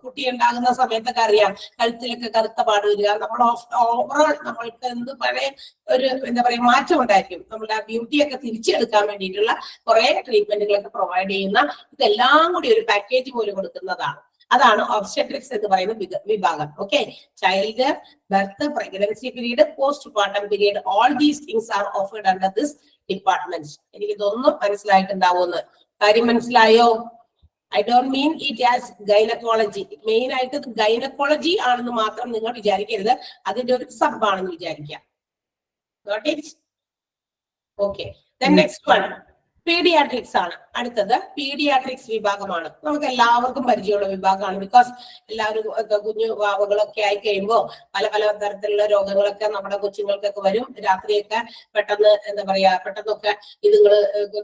കുട്ടി ഉണ്ടാകുന്ന സമയത്തൊക്കെ അറിയാം കഴുത്തിലൊക്കെ കറുത്ത പാട് വരിക. നമ്മൾ ഓവറോൾ നമ്മൾക്ക് എന്ത് പഴയ ഒരു എന്താ പറയാ മാറ്റം ഉണ്ടായിരിക്കും. നമ്മുടെ ബ്യൂട്ടിയൊക്കെ തിരിച്ചെടുക്കാൻ വേണ്ടിയിട്ടുള്ള കുറെ ട്രീറ്റ്മെന്റുകളൊക്കെ പ്രൊവൈഡ് ചെയ്യുന്ന ഇതെല്ലാം കൂടി ഒരു പാക്കേജ് പോലെ കൊടുക്കുന്നതാണ്. അതാണ് ഒബ്സ്റ്റെട്രിക്സ് എന്ന് പറയുന്ന വിഭാഗം. Okay, child birth, pregnancy period, post partum period, all these things are offered under this department. എനിക്ക് ഇതൊന്നും മനസ്സിലായിട്ടുണ്ടാവുമെന്ന്. കാര്യം മനസ്സിലായോ? I don't mean it as gynaecology. Main ആയിട്ട് ഗൈനക്കോളജി ആണെന്ന് മാത്രം നിങ്ങൾ വിചാരിക്കരുത്, അതിന്റെ ഒരു സബ് ആണെന്ന് വിചാരിക്കുക. Got it? Okay. Then next one. Paediatrics ആണ് അടുത്തത്. പീഡിയാട്രിക്സ് വിഭാഗമാണ്. നമുക്ക് എല്ലാവർക്കും പരിചയമുള്ള വിഭാഗമാണ്. ബിക്കോസ് എല്ലാവരും കുഞ്ഞു വാവകളൊക്കെ ആയി കഴിയുമ്പോൾ പല പല തരത്തിലുള്ള രോഗങ്ങളൊക്കെ നമ്മുടെ കൊച്ചുങ്ങൾക്കൊക്കെ വരും. രാത്രിയൊക്കെ പെട്ടെന്ന് എന്താ പറയാ, പെട്ടെന്നൊക്കെ ഇതുങ്ങള്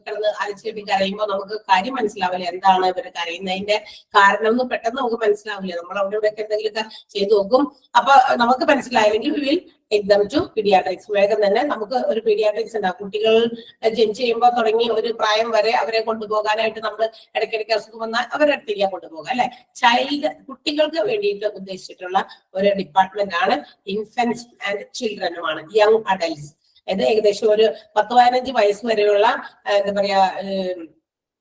കിടന്ന് അലച്ചെട്ടി കരയുമ്പോൾ നമുക്ക് കാര്യം മനസ്സിലാവില്ല, എന്താണ് ഇവര് കരയുന്നതിന്റെ കാരണം എന്ന് പെട്ടെന്ന് നമുക്ക് മനസ്സിലാവില്ല. നമ്മൾ അവിടെ ഇവിടെയൊക്കെ എന്തെങ്കിലുമൊക്കെ ചെയ്തു നോക്കും. അപ്പൊ നമുക്ക് മനസ്സിലായില്ലെങ്കിൽ will take them to pediatrics. വേഗം തന്നെ നമുക്ക് ഒരു പീഡിയാട്രിക്സ് ഉണ്ടാകും. കുട്ടികൾ ജനിച്ച് ചെയ്യുമ്പോൾ തുടങ്ങി ഒരു പ്രായം വരെ അവരെ കൊണ്ടുപോകാനായിട്ട് നമ്മൾ ഇടയ്ക്കിടയ്ക്ക് അസുഖം വന്നാൽ അവരുടെ അടുത്തേക്ക് കൊണ്ടുപോകാം അല്ലെ. ചൈൽഡ് കുട്ടികൾക്ക് വേണ്ടിയിട്ട് ഉദ്ദേശിച്ചിട്ടുള്ള ഒരു ഡിപ്പാർട്ട്മെന്റ് ആണ് ഇൻഫന്റ്സ് ആൻഡ് ചിൽഡ്രനുമാണ്, യങ് അഡൽട്സ്. ഇത് ഏകദേശം ഒരു 10-15 വയസ്സ് വരെയുള്ള എന്താ പറയാ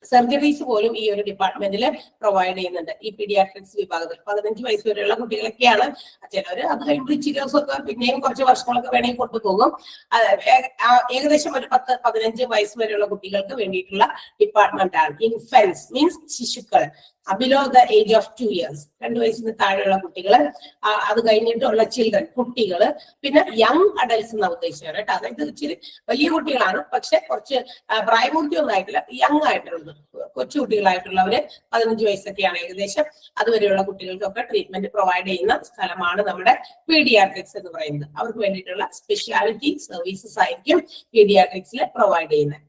സർജറീസ് പോലും ഈ ഒരു ഡിപ്പാർട്ട്മെന്റിൽ പ്രൊവൈഡ് ചെയ്യുന്നുണ്ട്. ഈ പീഡിയാട്രിക്സ് വിഭാഗത്തിൽ 15 വയസ്സ് വരെയുള്ള കുട്ടികളൊക്കെയാണ്. ചിലവര് അത് കഴിയുമ്പോൾ ഇച്ചിരി ദിവസമൊക്കെ പിന്നെയും കുറച്ച് വർഷങ്ങളൊക്കെ വേണമെങ്കിൽ കൊണ്ടുപോകും. ഏകദേശം ഒരു 10-15 വയസ്സ് വരെയുള്ള കുട്ടികൾക്ക് വേണ്ടിയിട്ടുള്ള ഡിപ്പാർട്ട്മെന്റ് ആണ്. ഇൻഫന്റ്സ് മീൻസ് ശിശുക്കൾ, below the age of 2 years, 2 വയസ്സിന് താഴെയുള്ള കുട്ടികള്. അത് കഴിഞ്ഞിട്ടുള്ള ചിൽഡ്രൻ കുട്ടികള്, പിന്നെ യങ് അഡൽട്സ് എന്ന ഉദ്ദേശിച്ചാണ് കേട്ടോ. അതായത് ഇച്ചിരി വലിയ കുട്ടികളാണ്, പക്ഷെ കുറച്ച് പ്രായപൂർത്തിയൊന്നും ആയിട്ടില്ല, യങ് ആയിട്ടുള്ളത് കൊച്ചു കുട്ടികളായിട്ടുള്ളവര് 15 വയസ്സൊക്കെയാണ് ഏകദേശം. അതുവരെയുള്ള കുട്ടികൾക്കൊക്കെ ട്രീറ്റ്മെന്റ് പ്രൊവൈഡ് ചെയ്യുന്ന സ്ഥലമാണ് നമ്മുടെ പീഡിയാട്രിക്സ് എന്ന് പറയുന്നത്. അവർക്ക് വേണ്ടിയിട്ടുള്ള സ്പെഷ്യാലിറ്റി സർവീസസ് ആയിരിക്കും പീഡിയാട്രിക്സിൽ പ്രൊവൈഡ് ചെയ്യുന്നത്.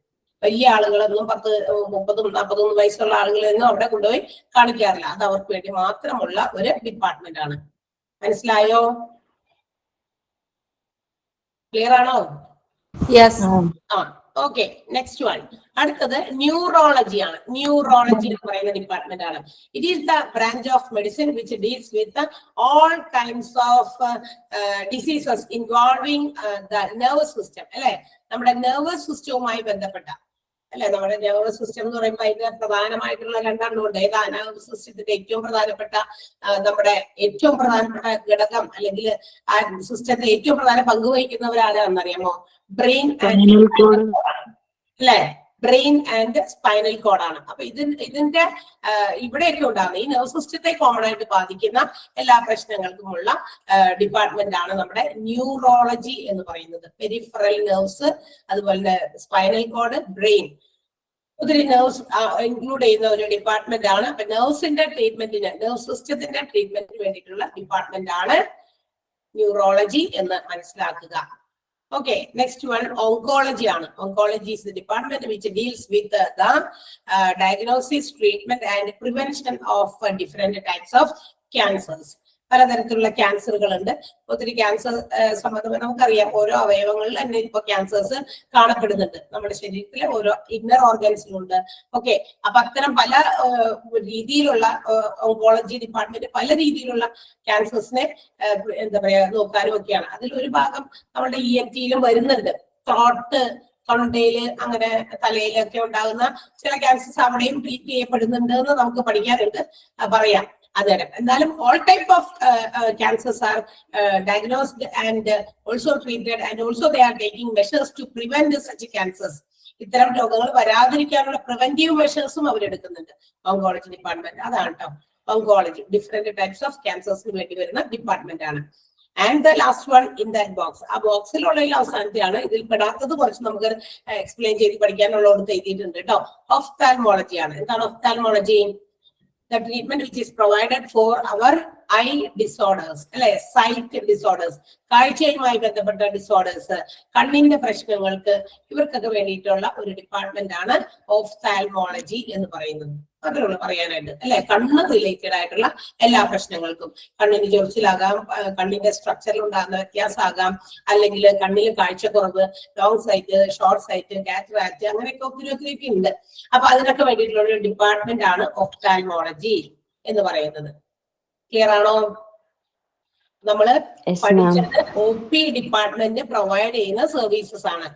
വലിയ ആളുകളൊന്നും 10-30-40 വയസ്സുള്ള ആളുകളൊന്നും അവിടെ കൊണ്ടുപോയി കാണിക്കാറില്ല. അത് അവർക്ക് വേണ്ടി മാത്രമുള്ള ഒരു ഡിപ്പാർട്ട്മെന്റ് ആണ്. മനസ്സിലായോ? ക്ലിയർ ആണോ? ഓക്കെ. Next one. അടുത്തത് ന്യൂറോളജി ആണ്. ന്യൂറോളജി എന്ന് പറയുന്ന ഡിപ്പാർട്ട്മെന്റ് ആണ്. It is the branch of medicine which deals with all kinds of diseases involving the nervous system അല്ലെ. നമ്മുടെ നെർവസ് സിസ്റ്റവുമായി ബന്ധപ്പെട്ട അല്ലെ. നമ്മുടെ നെർവസ് സിസ്റ്റം എന്ന് പറയുമ്പോൾ അതിന്റെ പ്രധാനമായിട്ടുള്ള 2 ഉണ്ട്. ഏതാ നെർവസ് സിസ്റ്റത്തിന്റെ ഏറ്റവും പ്രധാനപ്പെട്ട ഏറ്റവും പ്രധാനപ്പെട്ട ഘടകം അല്ലെങ്കിൽ ആ സിസ്റ്റത്തിൽ ഏറ്റവും പ്രധാന പങ്ക് വഹിക്കുന്നവരാണെന്നറിയാമോ? ബ്രെയിൻ അല്ലെ. ബ്രെയിൻ ആൻഡ് സ്പൈനൽ കോഡാണ്. അപ്പൊ ഇതിന്റെ ഇവിടെയൊക്കെ ഉണ്ടാകുന്ന ഈ നെർവസ് സിസ്റ്റത്തെ കോമൺ ആയിട്ട് ബാധിക്കുന്ന എല്ലാ പ്രശ്നങ്ങൾക്കുമുള്ള ഡിപ്പാർട്ട്മെന്റ് ആണ് നമ്മുടെ ന്യൂറോളജി എന്ന് പറയുന്നത്. പെരിഫറൽ നെർവ്സ്, അതുപോലെ സ്പൈനൽ കോഡ്, ബ്രെയിൻ, ഒത്തിരി നെർവ്സ് ഇൻക്ലൂഡ് ചെയ്യുന്ന ഒരു ഡിപ്പാർട്ട്മെന്റ് ആണ്. അപ്പൊ നെർവ്സിന്റെ ട്രീറ്റ്മെന്റിന്, നെർവസ് സിസ്റ്റത്തിന്റെ ട്രീറ്റ്മെന്റിന് വേണ്ടിയിട്ടുള്ള ഡിപ്പാർട്ട്മെന്റ് ആണ് ന്യൂറോളജി എന്ന് മനസ്സിലാക്കുക. Okay, next one, oncology ആണ്. Oncology is the department which deals with the diagnosis, treatment and prevention of different types of cancers. പലതരത്തിലുള്ള ക്യാൻസറുകൾ ഉണ്ട്. ഒത്തിരി ക്യാൻസർ സംബന്ധമായി നമുക്കറിയാം ഓരോ അവയവങ്ങളിൽ തന്നെ ഇപ്പൊ ക്യാൻസേഴ്സ് കാണപ്പെടുന്നുണ്ട്. നമ്മുടെ ശരീരത്തിലെ ഓരോ ഇന്നർ ഓർഗൻസിലുണ്ട്. ഓക്കെ. അപ്പൊ അത്തരം പല രീതിയിലുള്ള ഓങ്കോളജി ഡിപ്പാർട്ട്മെന്റ് പല രീതിയിലുള്ള ക്യാൻസേഴ്സിനെ എന്താ പറയാ നോക്കാനും ഒക്കെയാണ്. അതിലൊരു ഭാഗം നമ്മുടെ ENT-യിലും വരുന്നുണ്ട്. ത്രോട്ട്, തൊണ്ടയില്, അങ്ങനെ തലയിലൊക്കെ ഉണ്ടാകുന്ന ചില ക്യാൻസേഴ്സ് അവിടെയും ട്രീറ്റ് ചെയ്യപ്പെടുന്നുണ്ട് എന്ന് നമുക്ക് പഠിക്കാനുണ്ട്, പറയാം. അന്നേരം എന്നാലും all type of cancers are diagnosed and also treated, and also they are taking measures to prevent such cancers. ഇത്തരം രോഗങ്ങൾ വരാതിരിക്കാനുള്ള പ്രിവെന്റീവ് മെഷേഴ്സും അവരെടുക്കുന്നുണ്ട് ഓങ്കോളജി ഡിപ്പാർട്ട്മെന്റ്. അതാണ് കേട്ടോ ഓങ്കോളജി. ഡിഫറെന്റ് ടൈപ്സ് ഓഫ് ക്യാൻസേഴ്സിന് വേണ്ടി വരുന്ന ഡിപ്പാർട്ട്മെന്റ് ആണ്. And the last one in that box, ആ ബോക്സിലുള്ളതിൽ അവസാനത്തെയാണ്. ഇതിൽ പെടാത്തത് കുറച്ച് നമുക്ക് എക്സ്പ്ലെയിൻ ചെയ്ത് പഠിക്കാനുള്ളവർക്ക് എഴുതിയിട്ടുണ്ട് കേട്ടോ. ഒഫ്താൽമോളജി ആണ്. എന്താണ് ophthalmology? The treatment which is provided for our eye disorders, അല്ലെ, സൈറ്റ് ഡിസോർഡേഴ്സ്, കാഴ്ചയുമായി ബന്ധപ്പെട്ട ഡിസോർഡേഴ്സ്, കണ്ണിന്റെ പ്രശ്നങ്ങൾക്ക്, ഇവർക്കൊക്കെ വേണ്ടിയിട്ടുള്ള ഒരു ഡിപ്പാർട്ട്മെന്റ് ആണ് ഓഫ്താൽമോളജി എന്ന് പറയുന്നത്. അതിനുള്ള പറയാനായിട്ട് അല്ലെ. കണ്ണ് റിലേറ്റഡ് ആയിട്ടുള്ള എല്ലാ പ്രശ്നങ്ങൾക്കും, കണ്ണിന് ചൊറിച്ചിലാകാം, കണ്ണിന്റെ സ്ട്രക്ചറിൽ ഉണ്ടാകുന്ന വ്യത്യാസമാകാം, അല്ലെങ്കിൽ കണ്ണിൽ കാഴ്ചക്കുറവ്, long sight, short sight, cataract, അങ്ങനെയൊക്കെ ഒത്തിരി ഉണ്ട്. അപ്പൊ അതിനൊക്കെ വേണ്ടിയിട്ടുള്ള ഒരു ഡിപ്പാർട്ട്മെന്റ് ആണ് ഒഫ്താൽമോളജി എന്ന് പറയുന്നത്. ക്ലിയർ ആണോ? നമ്മള് പഠിച്ചത് OP ഡിപ്പാർട്ട്മെന്റ് പ്രൊവൈഡ് ചെയ്യുന്ന സർവീസസ് ആണ്.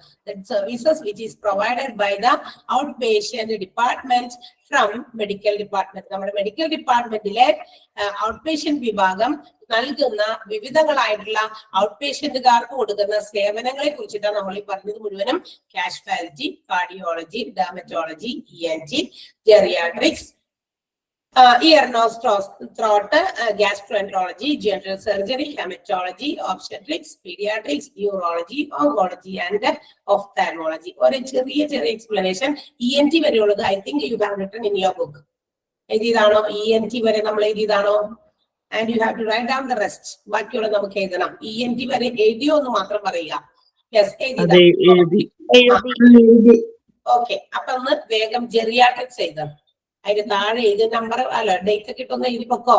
Services which is provided by the out patient department from medical department. നമ്മുടെ മെഡിക്കൽ ഡിപ്പാർട്ട്മെന്റിലെ ഔട്ട് പേഷ്യന്റ് വിഭാഗം നൽകുന്ന വിവിധങ്ങളായിട്ടുള്ള ഔട്ട് പേഷ്യന്റുകാർക്ക് കൊടുക്കുന്ന സേവനങ്ങളെ കുറിച്ചിട്ടാണ് നമ്മൾ ഈ പറഞ്ഞത് മുഴുവനും. Casualty, cardiology, dermatology, ENT, geriatrics, ear, nose, throat, gastroenterology, general surgery, hematology, obstetrics, pediatrics, urology, oncology, and ophthalmology. Or a ചെറിയ explanation. ENT വരെയുള്ളത് I think you have written in your book. എഴുതിയതാണോ? ENT വരെ നമ്മൾ എഴുതിയതാണോ? And you have to write down the rest. ബാക്കിയുള്ള നമുക്ക് എഴുതണം. ENT വരെ എഴുതിയോ എന്ന് മാത്രം പറയുക. Yes, okay. അപ്പൊ ഒന്ന് വേഗം ജെറിയാട്രിക്സ് എഴുതാം. അതിന് താഴെ ഇത് നമ്പർ അല്ല ഡേറ്റ് കിട്ടുന്ന എഴുതി പൊക്കോ.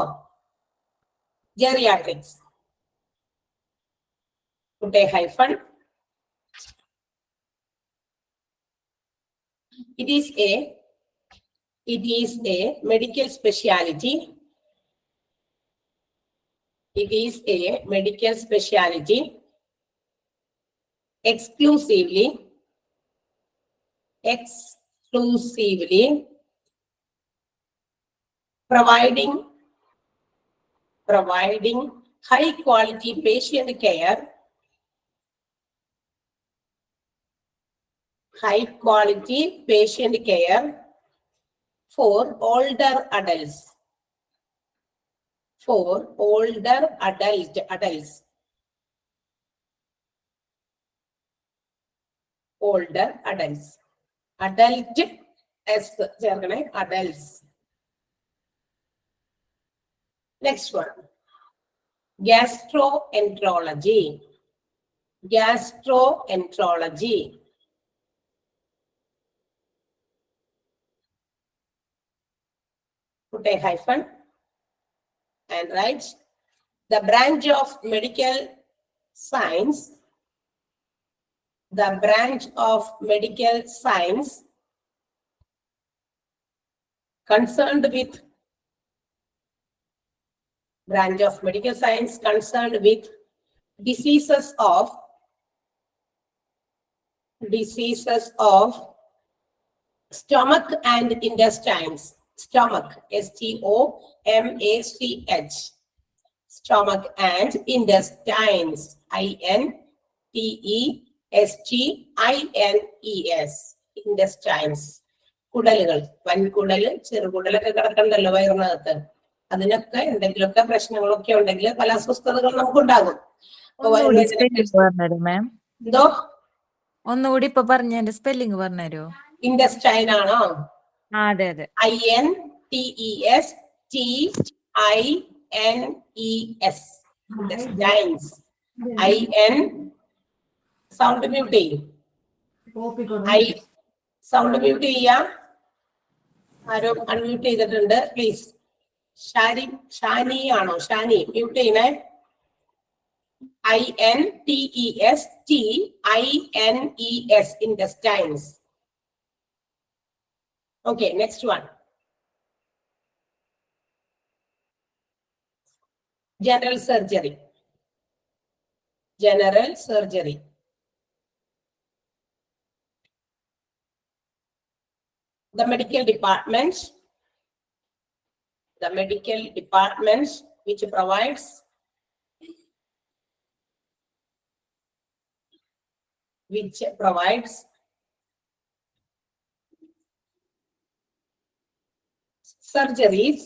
ജെറിയാട്രിക്സ് കുട്ടേ hyphen. It is a medical specialty. It is a medical specialty exclusively providing high quality patient care, for older adults. Adult S ചേർക്കണേ. adults. Next one, gastroenterology. Put a hyphen and write the branch of medical science. Concerned with diseases of stomach and intestines. Stomach, STOMACH. Stomach and intestines, INTESTINES. Intestines. കുടലുകൾ, വൻകുടല്, ചെറുകുടലൊക്കെ കിടക്കണ്ടല്ലോ വയറിനകത്ത്. അതിനൊക്കെ എന്തെങ്കിലുമൊക്കെ പ്രശ്നങ്ങളൊക്കെ ഉണ്ടെങ്കിൽ പല അസ്വസ്ഥതകൾ നമുക്കുണ്ടാകും. എന്തോ ഒന്നുകൂടി ഇപ്പൊ പറഞ്ഞതിന്റെ സ്പെല്ലിംഗ് പറഞ്ഞുതരുമോ? ഇൻഡസ്റ്റൈൻ ആണോ? അതെ. INTESTINES. Intestines. IN sound mute ചെയ്യും. സൗണ്ട് മ്യൂട്ട് ചെയ്യാം. ആരും അൺമ്യൂട്ട് ചെയ്തിട്ടുണ്ട് പ്ലീസ്. ഷാനി ആണോ? ഷാനി മ്യൂട്ട് ചെയ്യണേ. INTESTINES. intestines. Okay, next one. General surgery. The medical department which provides surgeries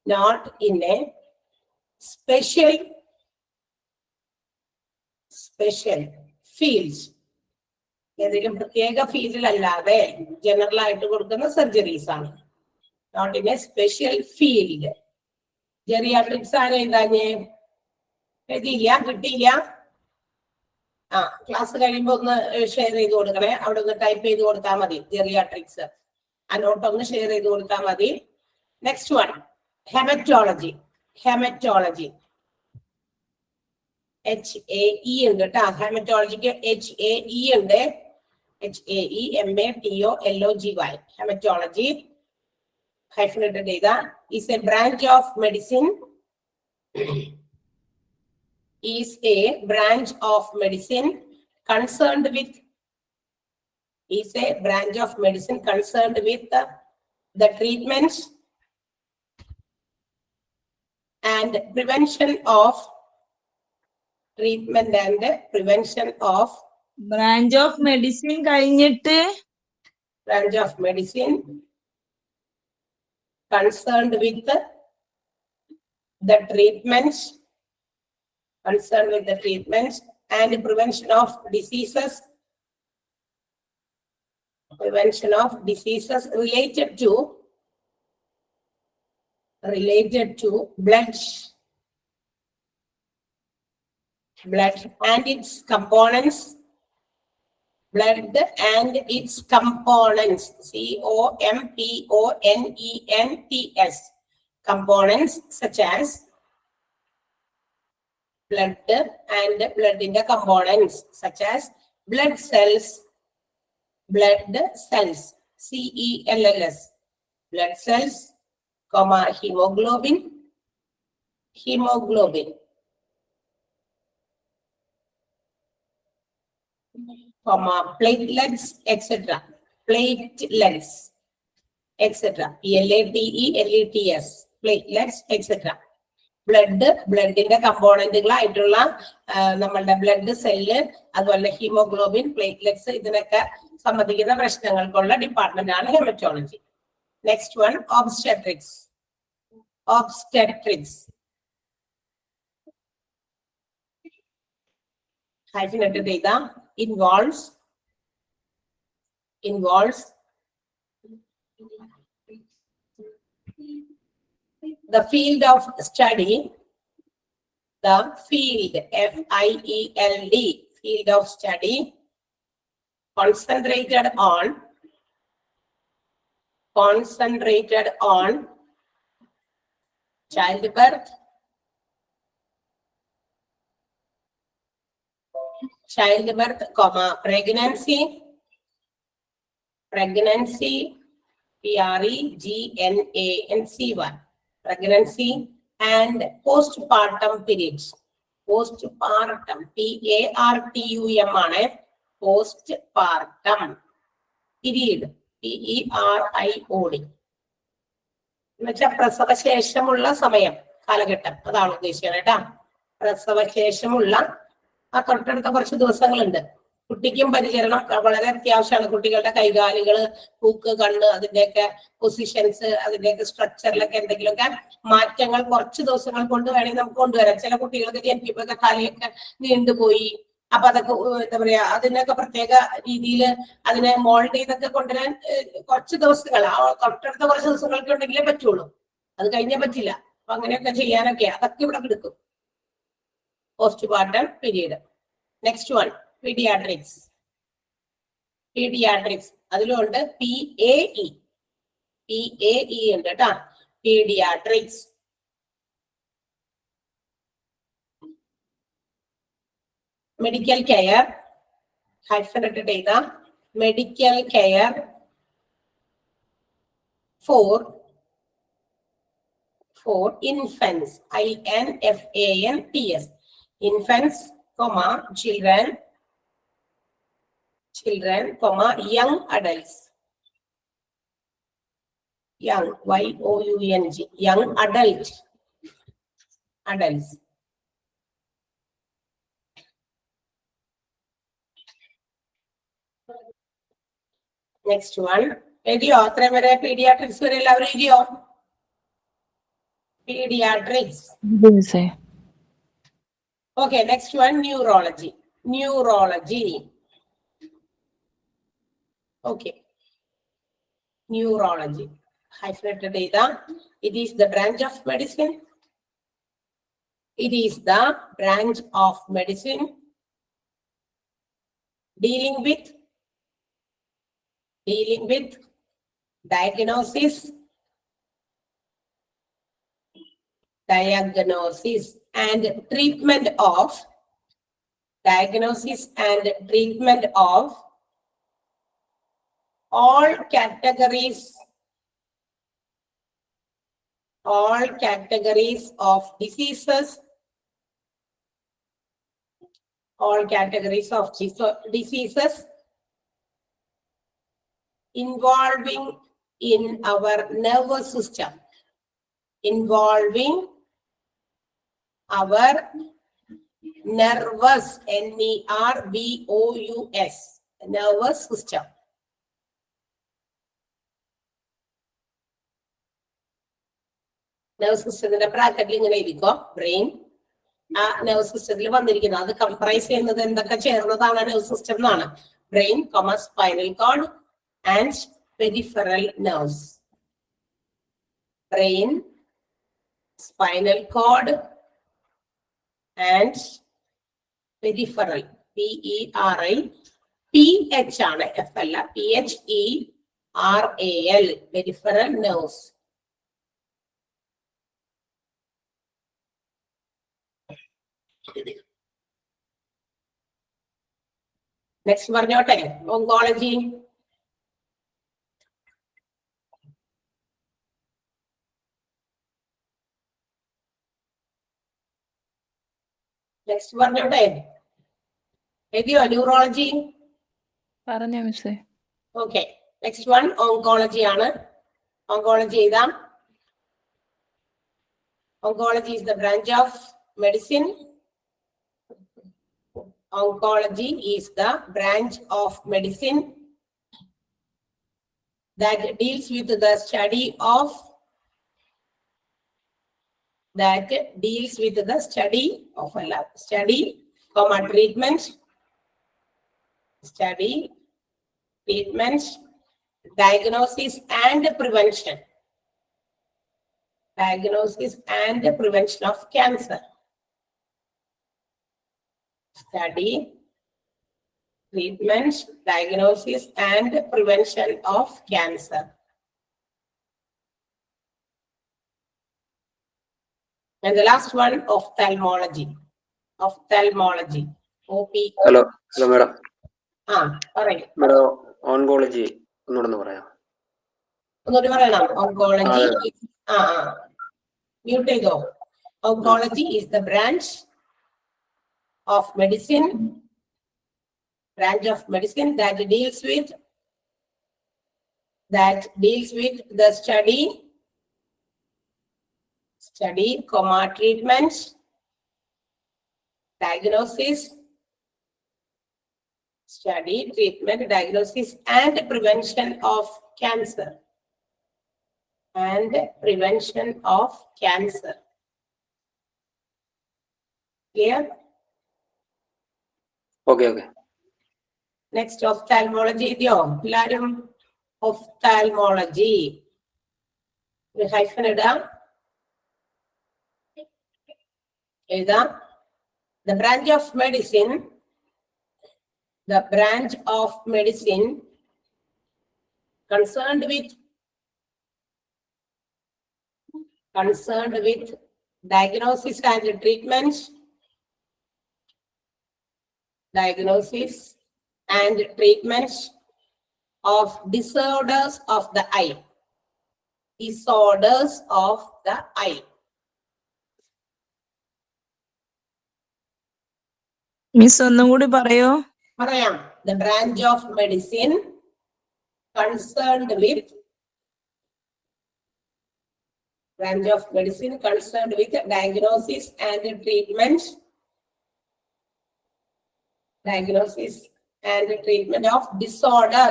not in a special field. ഏതെങ്കിലും പ്രത്യേക ഫീൽഡിലല്ലാതെ ജനറൽ ആയിട്ട് കൊടുക്കുന്ന സർജറീസ് ആണ്. Not in a special field. Geriatrics ആണ് എഴുതാഞ്ഞേ? എഴുതിയില്ല? കിട്ടിയില്ല? ക്ലാസ് കഴിയുമ്പോ ഒന്ന് ഷെയർ ചെയ്ത് കൊടുക്കണേ. അവിടെ ഒന്ന് ടൈപ്പ് ചെയ്ത് കൊടുത്താൽ മതി. ജെറിയാട്രിക്സ് ആ നോട്ട് ഒന്ന് ഷെയർ ചെയ്ത് കൊടുത്താൽ മതി. Next one, haematology. HAE ഉണ്ട് കേട്ടോ. ഹെമറ്റോളജിക്ക് HAE ഉണ്ട്. HAEMATOLOGY. ഹെമറ്റോളജി hyphenated ചെയ്ത is a branch of medicine concerned with is a branch of medicine concerned with the treatment and prevention of branch of medicine കഴിഞ്ഞിട്ട് branch of medicine concerned with the treatment and prevention of diseases related to blood and its components, COMPONENTS, components such as blood and blood in the components such as blood cells, CELLS, blood cells, comma, hemoglobin, comma, platelets, etc. PLATELETS, platelets, etc. ബ്ലഡിന്റെ കമ്പോണന്റുകളായിട്ടുള്ള നമ്മളുടെ blood cell, അതുപോലെ haemoglobin, platelets, ഇതിനൊക്കെ സംബന്ധിക്കുന്ന പ്രശ്നങ്ങൾക്കുള്ള department ആണ് haematology. Next one, obstetrics. Hyphenated ചെയ്ത involves the field of study, FIELD, field of study concentrated on childbirth, comma, pregnancy, PREGNANCY, pregnancy and postpartum periods. Postpartum, PARTUM ആണ് postpartum period, PERIOD, എന്നുവെച്ചാൽ പ്രസവശേഷമുള്ള സമയം, കാലഘട്ടം, അതാണ് ഉദ്ദേശിക്കുന്നത് കേട്ടാ. പ്രസവശേഷമുള്ള ആ തൊട്ടടുത്ത കുറച്ച് ദിവസങ്ങളുണ്ട്. കുട്ടിക്കും പരിചരണം വളരെ അത്യാവശ്യമാണ്. കുട്ടികളുടെ കൈകാലുകള്, മൂക്ക്, കണ്ണ്, അതിന്റെയൊക്കെ പൊസിഷൻസ്, അതിന്റെയൊക്കെ സ്ട്രക്ചറിലൊക്കെ എന്തെങ്കിലുമൊക്കെ മാറ്റങ്ങൾ കുറച്ച് ദിവസങ്ങൾ കൊണ്ട് വേണമെങ്കിൽ നമുക്ക് കൊണ്ടുവരാം. ചില കുട്ടികൾക്ക് ജനിക്കുമ്പോഴൊക്കെ തലയൊക്കെ നീണ്ടുപോയി, അപ്പൊ അതൊക്കെ എന്താ പറയാ, അതിനൊക്കെ പ്രത്യേക രീതിയിൽ അതിനെ മോൾഡ് ചെയ്തൊക്കെ കൊണ്ടുവരാൻ കുറച്ച് ദിവസങ്ങൾ, ആ തൊട്ടടുത്ത കുറച്ച് ദിവസങ്ങൾക്ക് ഉണ്ടെങ്കിലേ പറ്റുള്ളൂ, അത് കഴിഞ്ഞാൽ പറ്റില്ല. അപ്പൊ അങ്ങനെയൊക്കെ ചെയ്യാനൊക്കെ അതൊക്കെ ഇവിടെ എടുക്കും. postpartum period. Next one, pediatrics. അതിലുണ്ട് PAE ഉണ്ട് കേട്ടാ, pediatrics. Medical care, hyphenated ചെയ്ത medical care for infants, INFANTS, infants, comma, children, comma, young adults, young, YOUNG, young adults. Next one, അത്രയും വരെ പീഡിയാട്രിക്സ് വരെ എല്ലാവരും എഴുതിയോ? Pediatrics. Okay, next one, neurology. Okay, neurology. Hyphenated data. It is the branch of medicine. Dealing with diagnosis and treatment of all categories of diseases, involving in our nervous system. Involving our nervous, nervous, nervous system. Nervous system ബ്രാക്കറ്റിൽ ഇങ്ങനെ എഴുതിക്കോ, brain. ആ nervous സിസ്റ്റത്തിൽ വന്നിരിക്കുന്നത് അത് comprise ചെയ്യുന്നത് എന്തൊക്കെ ചേർന്നതാണ് നെർവസ് സിസ്റ്റം എന്നാണ്. Brain, spinal cord and peripheral nerves. Brain, spinal cord and peripheral, PERI, PH ആണ്, F അല്ല, PHERAL, പെരിഫറൽ നെർവ്സ്. നെക്സ്റ്റ് പറഞ്ഞോട്ടെ, ഓങ്കോളജി. നെക്സ്റ്റ് പറഞ്ഞോട്ടെ, എഴുതിയോ? ന്യൂറോളജി പറഞ്ഞോ മിസ്സേ. ഓക്കെ, നെക്സ്റ്റ് വൺ ഓങ്കോളജി ആണ്. ഓങ്കോളജി എഴുതാം. Oncology is the branch of medicine. Oncology is the branch of medicine that deals with the study of treatment, diagnosis and prevention. Diagnosis and prevention of cancer. Study, treatment, diagnosis and prevention of cancer. And the last one, ophthalmology. Ophthalmology. OP. Hello madam. പറയൂ. Madam, oncology ഒന്നുകൂടെ പറയാം. ഒന്നുകൂടി പറയണം. Oncology. Mute ചെയ്തോ. Oncology is the branch of medicine that deals with the study, treatment, diagnosis and prevention of cancer. Clear? Okay. Next, ophthalmology. എല്ലാരും ophthalmology. Hyphen ഇടാം. എഴുതാം. The branch of medicine concerned with diagnosis and treatment, of disorders of the eye. Miss ഒന്നും കൂടി പറയോ? പറയാം. The branch of medicine concerned with diagnosis and treatment of disorder,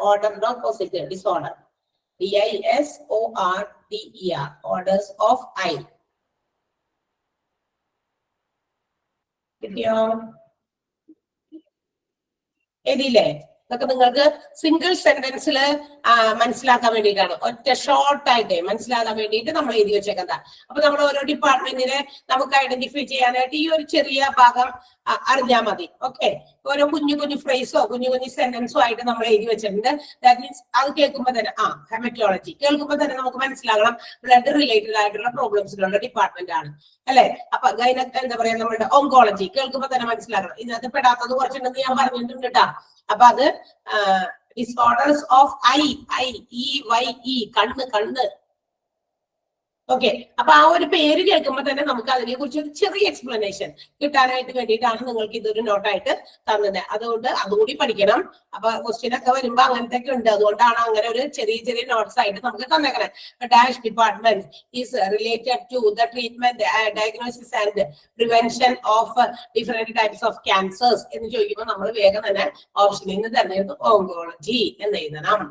order not positive, disorder, DISORDER, orders of eye. കിട്ടിയോ? എഴുതിയില്ലേ? ഇതൊക്കെ നിങ്ങൾക്ക് single സെന്റൻസിൽ മനസ്സിലാക്കാൻ വേണ്ടിയിട്ടാണ്, ഒറ്റ ഷോർട്ടായിട്ട് മനസ്സിലാക്കാൻ വേണ്ടിയിട്ട് നമ്മൾ എഴുതി വെച്ചേക്കുന്നതാ. അപ്പൊ നമ്മൾ ഓരോ ഡിപ്പാർട്ട്മെന്റിനെ നമുക്ക് ഐഡന്റിഫൈ ചെയ്യാനായിട്ട് ഈ ഒരു ചെറിയ ഭാഗം അറിഞ്ഞാൽ മതി. ഓക്കെ, ഓരോ കുഞ്ഞു ഫ്രേസോ കുഞ്ഞു സെന്റൻസോ ആയിട്ട് നമ്മൾ എഴുതി വെച്ചിട്ടുണ്ട്. ദാറ്റ് മീൻസ് അത് കേൾക്കുമ്പോൾ തന്നെ ഹെമറ്റോളജി കേൾക്കുമ്പോൾ തന്നെ നമുക്ക് മനസ്സിലാകണം ബ്ലഡ് റിലേറ്റഡ് ആയിട്ടുള്ള പ്രോബ്ലംസിലുള്ള ഡിപ്പാർട്ട്മെന്റ് ആണ്, അല്ലെ? അപ്പൊ എന്താ പറയാ, നമ്മളുടെ ഓങ്കോളജി കേൾക്കുമ്പോൾ തന്നെ മനസ്സിലാകണം. ഇതിനകത്ത് പെടാത്തത് കുറച്ചുണ്ടെന്ന് ഞാൻ പറഞ്ഞിട്ടുണ്ട് കേട്ടാ. അപ്പൊ അത് ഡിസോർഡേഴ്സ് ഓഫ് ഐ, EYE, കണ്ണ്. ഓക്കെ, അപ്പൊ ആ ഒരു പേര് കേൾക്കുമ്പോൾ തന്നെ നമുക്ക് അതിനെ കുറിച്ച് ഒരു ചെറിയ എക്സ്പ്ലനേഷൻ കിട്ടാനായിട്ട് വേണ്ടിയിട്ടാണ് നിങ്ങൾക്ക് ഇതൊരു നോട്ടായിട്ട് തന്നത്. അതുകൊണ്ട് അതുകൂടി പഠിക്കണം. അപ്പൊ ക്വസ്റ്റ്യൻ ഒക്കെ വരുമ്പോ അങ്ങനത്തെ ഒക്കെ ഉണ്ട്, അതുകൊണ്ടാണ് അങ്ങനെ ഒരു ചെറിയ ചെറിയ നോട്ട്സ് ആയിട്ട് നമുക്ക് തന്നേക്കണേ. Dash department is related to the treatment, diagnosis and prevention of different types of cancers എന്ന് ചോദിക്കുമ്പോൾ നമ്മൾ വേഗം തന്നെ ഓപ്ഷനിൽ നിന്ന് തന്നെ ഓങ്കോളജി എന്ന് എഴുതണം.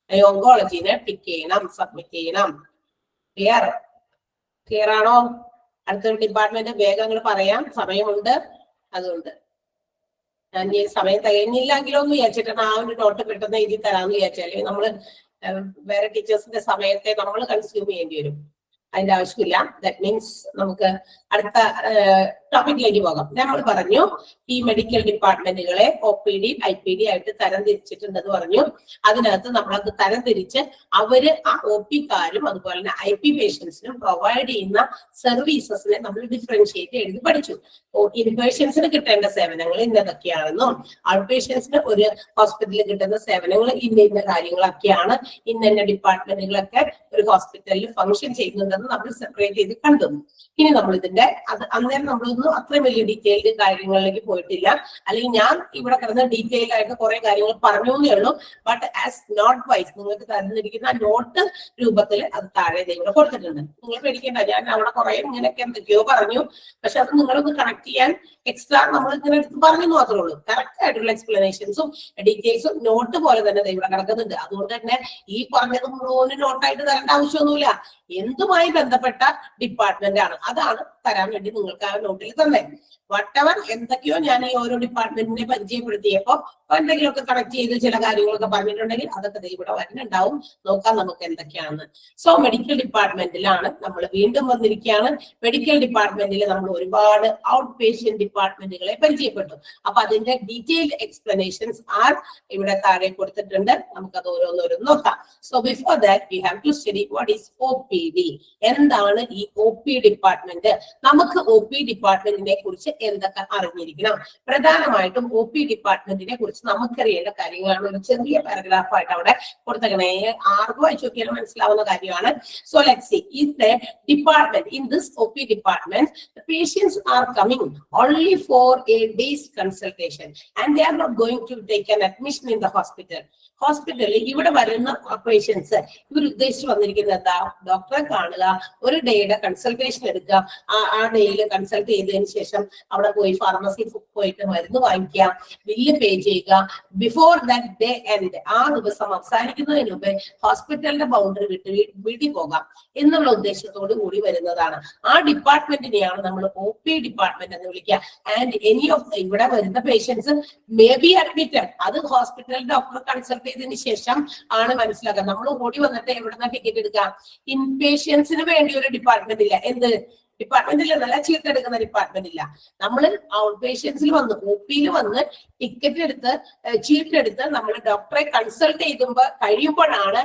ഓങ്കോളജിനെ ടിക്ക് ചെയ്യണം, സബ്മിറ്റ് ചെയ്യണം. ക്ലിയർ ആണോ? അടുത്തൊരു ഡിപ്പാർട്ട്മെന്റ് വേഗം അങ്ങോട്ട് പറയാം, സമയമുണ്ട്. അതുകൊണ്ട് ഞാൻ ഈ സമയം തികഞ്ഞില്ലെങ്കിലോ എന്ന് വിചാരിച്ചിട്ടാണ് ആ ഒരു നോട്ട് പെട്ടെന്ന് എഴുതി തരാമെന്ന് വിചാരിച്ചാൽ നമ്മള് വേറെ ടീച്ചേഴ്സിന്റെ സമയത്തെ നമ്മൾ കൺസ്യൂം ചെയ്യേണ്ടി വരും. അതിന്റെ ആവശ്യമില്ല. ദാറ്റ് മീൻസ് നമുക്ക് അടുത്ത ടോപ്പിക്കിലേക്ക് പോകാം. നമ്മൾ പറഞ്ഞു ഈ മെഡിക്കൽ ഡിപ്പാർട്ട്മെന്റുകളെ OPD IPD ആയിട്ട് തരംതിരിച്ചിട്ടുണ്ടെന്ന് പറഞ്ഞു. അതിനകത്ത് നമ്മളത് തരംതിരിച്ച് അവര് ആ OP-കാരും അതുപോലെ തന്നെ IP പേഷ്യൻസിനും പ്രൊവൈഡ് ചെയ്യുന്ന സർവീസസിനെ നമ്മൾ ഡിഫറൻഷിയേറ്റ് എഴുതി പഠിച്ചു. ഇൻ പേഷ്യൻസിന് കിട്ടേണ്ട സേവനങ്ങൾ ഇന്നതൊക്കെയാണെന്നും ഔട്ട് പേഷ്യൻസിന് ഒരു ഹോസ്പിറ്റലിൽ കിട്ടുന്ന സേവനങ്ങൾ ഇന്ന കാര്യങ്ങളൊക്കെയാണ്, ഇന്ന ഡിപ്പാർട്ട്മെന്റുകളൊക്കെ ഒരു ഹോസ്പിറ്റലിൽ ഫംഗ്ഷൻ ചെയ്യുന്നുണ്ടെന്ന് നമ്മൾ സെപ്പറേറ്റ് ചെയ്ത് കണ്ടു. ഇനി നമ്മൾ ഇതിന്റെ അന്നേരം നമ്മളൊന്നും അത്രയും വലിയ ഡീറ്റെയിൽഡ് കാര്യങ്ങളിലേക്ക് പോയിട്ടില്ല. അല്ലെങ്കിൽ ഞാൻ ഇവിടെ കിടന്ന് ഡീറ്റെയിൽ ആയിട്ട് കുറെ കാര്യങ്ങൾ പറഞ്ഞു എന്നേ ഉള്ളൂ. ബട്ട് ആസ് നോട്ട് വൈസ് നിങ്ങൾക്ക് തന്നിരിക്കുന്ന നോട്ട് രൂപത്തിൽ അത് താഴെ ഇവിടെ കൊടുത്തിട്ടുണ്ട്. നിങ്ങൾ പേടിക്കേണ്ട, ഞാൻ അവിടെ കുറെ ഇങ്ങനെയൊക്കെ എന്തൊക്കെയോ പറഞ്ഞു. പക്ഷെ അത് നിങ്ങളൊന്ന് കണക്ട് ചെയ്യാൻ എക്സ്ട്രാ നമ്മൾ ഇങ്ങനെ എടുത്ത് പറഞ്ഞു മാത്രമേ ഉള്ളൂ. കറക്റ്റ് ആയിട്ടുള്ള എക്സ്പ്ലനേഷൻസും ഡീറ്റെയിൽസും നോട്ട് പോലെ തന്നെ ഇവിടെ കിടക്കുന്നുണ്ട്. അതുകൊണ്ട് തന്നെ ഈ പറഞ്ഞത് മുഴുവൻ നോട്ടായിട്ട് തരേണ്ട ആവശ്യമൊന്നുമില്ല. എന്തുമായി ബന്ധപ്പെട്ട ഡിപ്പാർട്ട്മെന്റ് ആണ് അതാണ് തരാൻ വേണ്ടി നിങ്ങൾക്ക് ആ നോട്ടിൽ തന്നെ. വട്ടവർ എന്തൊക്കെയോ ഞാൻ ഈ ഓരോ ഡിപ്പാർട്ട്മെന്റിനെ പരിചയപ്പെടുത്തിയപ്പോ എന്തെങ്കിലുമൊക്കെ കണക്ട് ചെയ്ത് ചില കാര്യങ്ങളൊക്കെ പറഞ്ഞിട്ടുണ്ടെങ്കിൽ അതൊക്കെ ഇവിടെ വരുന്നുണ്ടാവും. നോക്കാം നമുക്ക് എന്തൊക്കെയാണെന്ന്. സോ മെഡിക്കൽ ഡിപ്പാർട്ട്മെന്റിലാണ് നമ്മൾ വീണ്ടും വന്നിരിക്കുകയാണ്. മെഡിക്കൽ ഡിപ്പാർട്ട്മെന്റിൽ നമ്മൾ ഒരുപാട് ഔട്ട് പേഷ്യന്റ് ഡിപ്പാർട്ട്മെന്റുകളെ പരിചയപ്പെട്ടു. അപ്പൊ അതിന്റെ ഡീറ്റെയിൽഡ് എക്സ്പ്ലനേഷൻസ് ആർ ഇവിടെ താഴെ കൊടുത്തിട്ടുണ്ട്. നമുക്കത് ഓരോന്നോരോന്ന് നോക്കാം. So before that we have to study what is OPD. എന്താണ് ഈ OP ഡിപ്പാർട്ട്മെന്റ്? നമുക്ക് OP ഡിപ്പാർട്ട്മെന്റിനെ കുറിച്ച് എന്തൊക്കെ അറിഞ്ഞിരിക്കണം? പ്രധാനമായിട്ടും OP ഡിപ്പാർട്ട്മെന്റിനെ കുറിച്ച് നമുക്കറിയേണ്ട കാര്യങ്ങളാണ് ഒരു ചെറിയ പാരഗ്രാഫായിട്ട് അവിടെ കൊടുത്തേക്കണേ. ആർക്കും വായിച്ചു നോക്കിയാലും മനസ്സിലാവുന്ന കാര്യമാണ്. So let's see. In the department, in this OP department, the patients are coming only for a day's consultation and they are not going to take an admission in the hospital. ഹോസ്പിറ്റലിൽ ഇവിടെ വരുന്ന patients ഇവർ ഉദ്ദേശിച്ച് വന്നിരിക്കുന്നത് എന്താ? ഡോക്ടറെ കാണുക, ഒരു ഡേയുടെ കൺസൾട്ടേഷൻ എടുക്കുക, ആ ഡേയിൽ കൺസൾട്ട് ചെയ്തതിന് ശേഷം അവിടെ പോയി ഫാർമസി പോയിട്ട് മരുന്ന് വാങ്ങിക്കുക, ബില്ല് പേ ചെയ്യുക. ബിഫോർ ദാറ്റ് ഡേ എൻഡ്, ആ ദിവസം അവസാനിക്കുന്നതിന് മുമ്പ് ഹോസ്പിറ്റലിന്റെ ബൗണ്ടറി വിട്ട് വീട്ടിൽ പോകാം എന്നുള്ള ഉദ്ദേശത്തോടു കൂടി വരുന്നതാണ്. ആ ഡിപ്പാർട്ട്മെന്റിനെയാണ് നമ്മൾ OP ഡിപ്പാർട്ട്മെന്റ് എന്ന് വിളിക്കുക. ആൻഡ് എനി ഓഫ് ഇവിടെ വരുന്ന പേഷ്യൻസ് മേ ബി അഡ്മിറ്റഡ്. അത് ഹോസ്പിറ്റൽ ഡോക്ടർ കൺസൾട്ട് ചെയ്തതിന് ശേഷം ആണ് മനസ്സിലാക്കുക. നമ്മൾ ഓടി വന്നിട്ട് എവിടുന്ന ടിക്കറ്റ് എടുക്കാം? ഇൻ പേഷ്യൻസിന് വേണ്ടി ഒരു ഡിപ്പാർട്ട്മെന്റ് ഇല്ല. എന്ത് ഡിപ്പാർട്ട്മെന്റ് ഇല്ല? നല്ല ചീട്ടെടുക്കുന്ന ഡിപ്പാർട്ട്മെന്റ് ഇല്ല. നമ്മൾ ഔട്ട് പേഷ്യൻസിൽ വന്ന് OP-യിൽ വന്ന് ടിക്കറ്റ് എടുത്ത് ചീട്ടെടുത്ത് നമ്മൾ ഡോക്ടറെ കൺസൾട്ട് കഴിയുമ്പോഴാണ്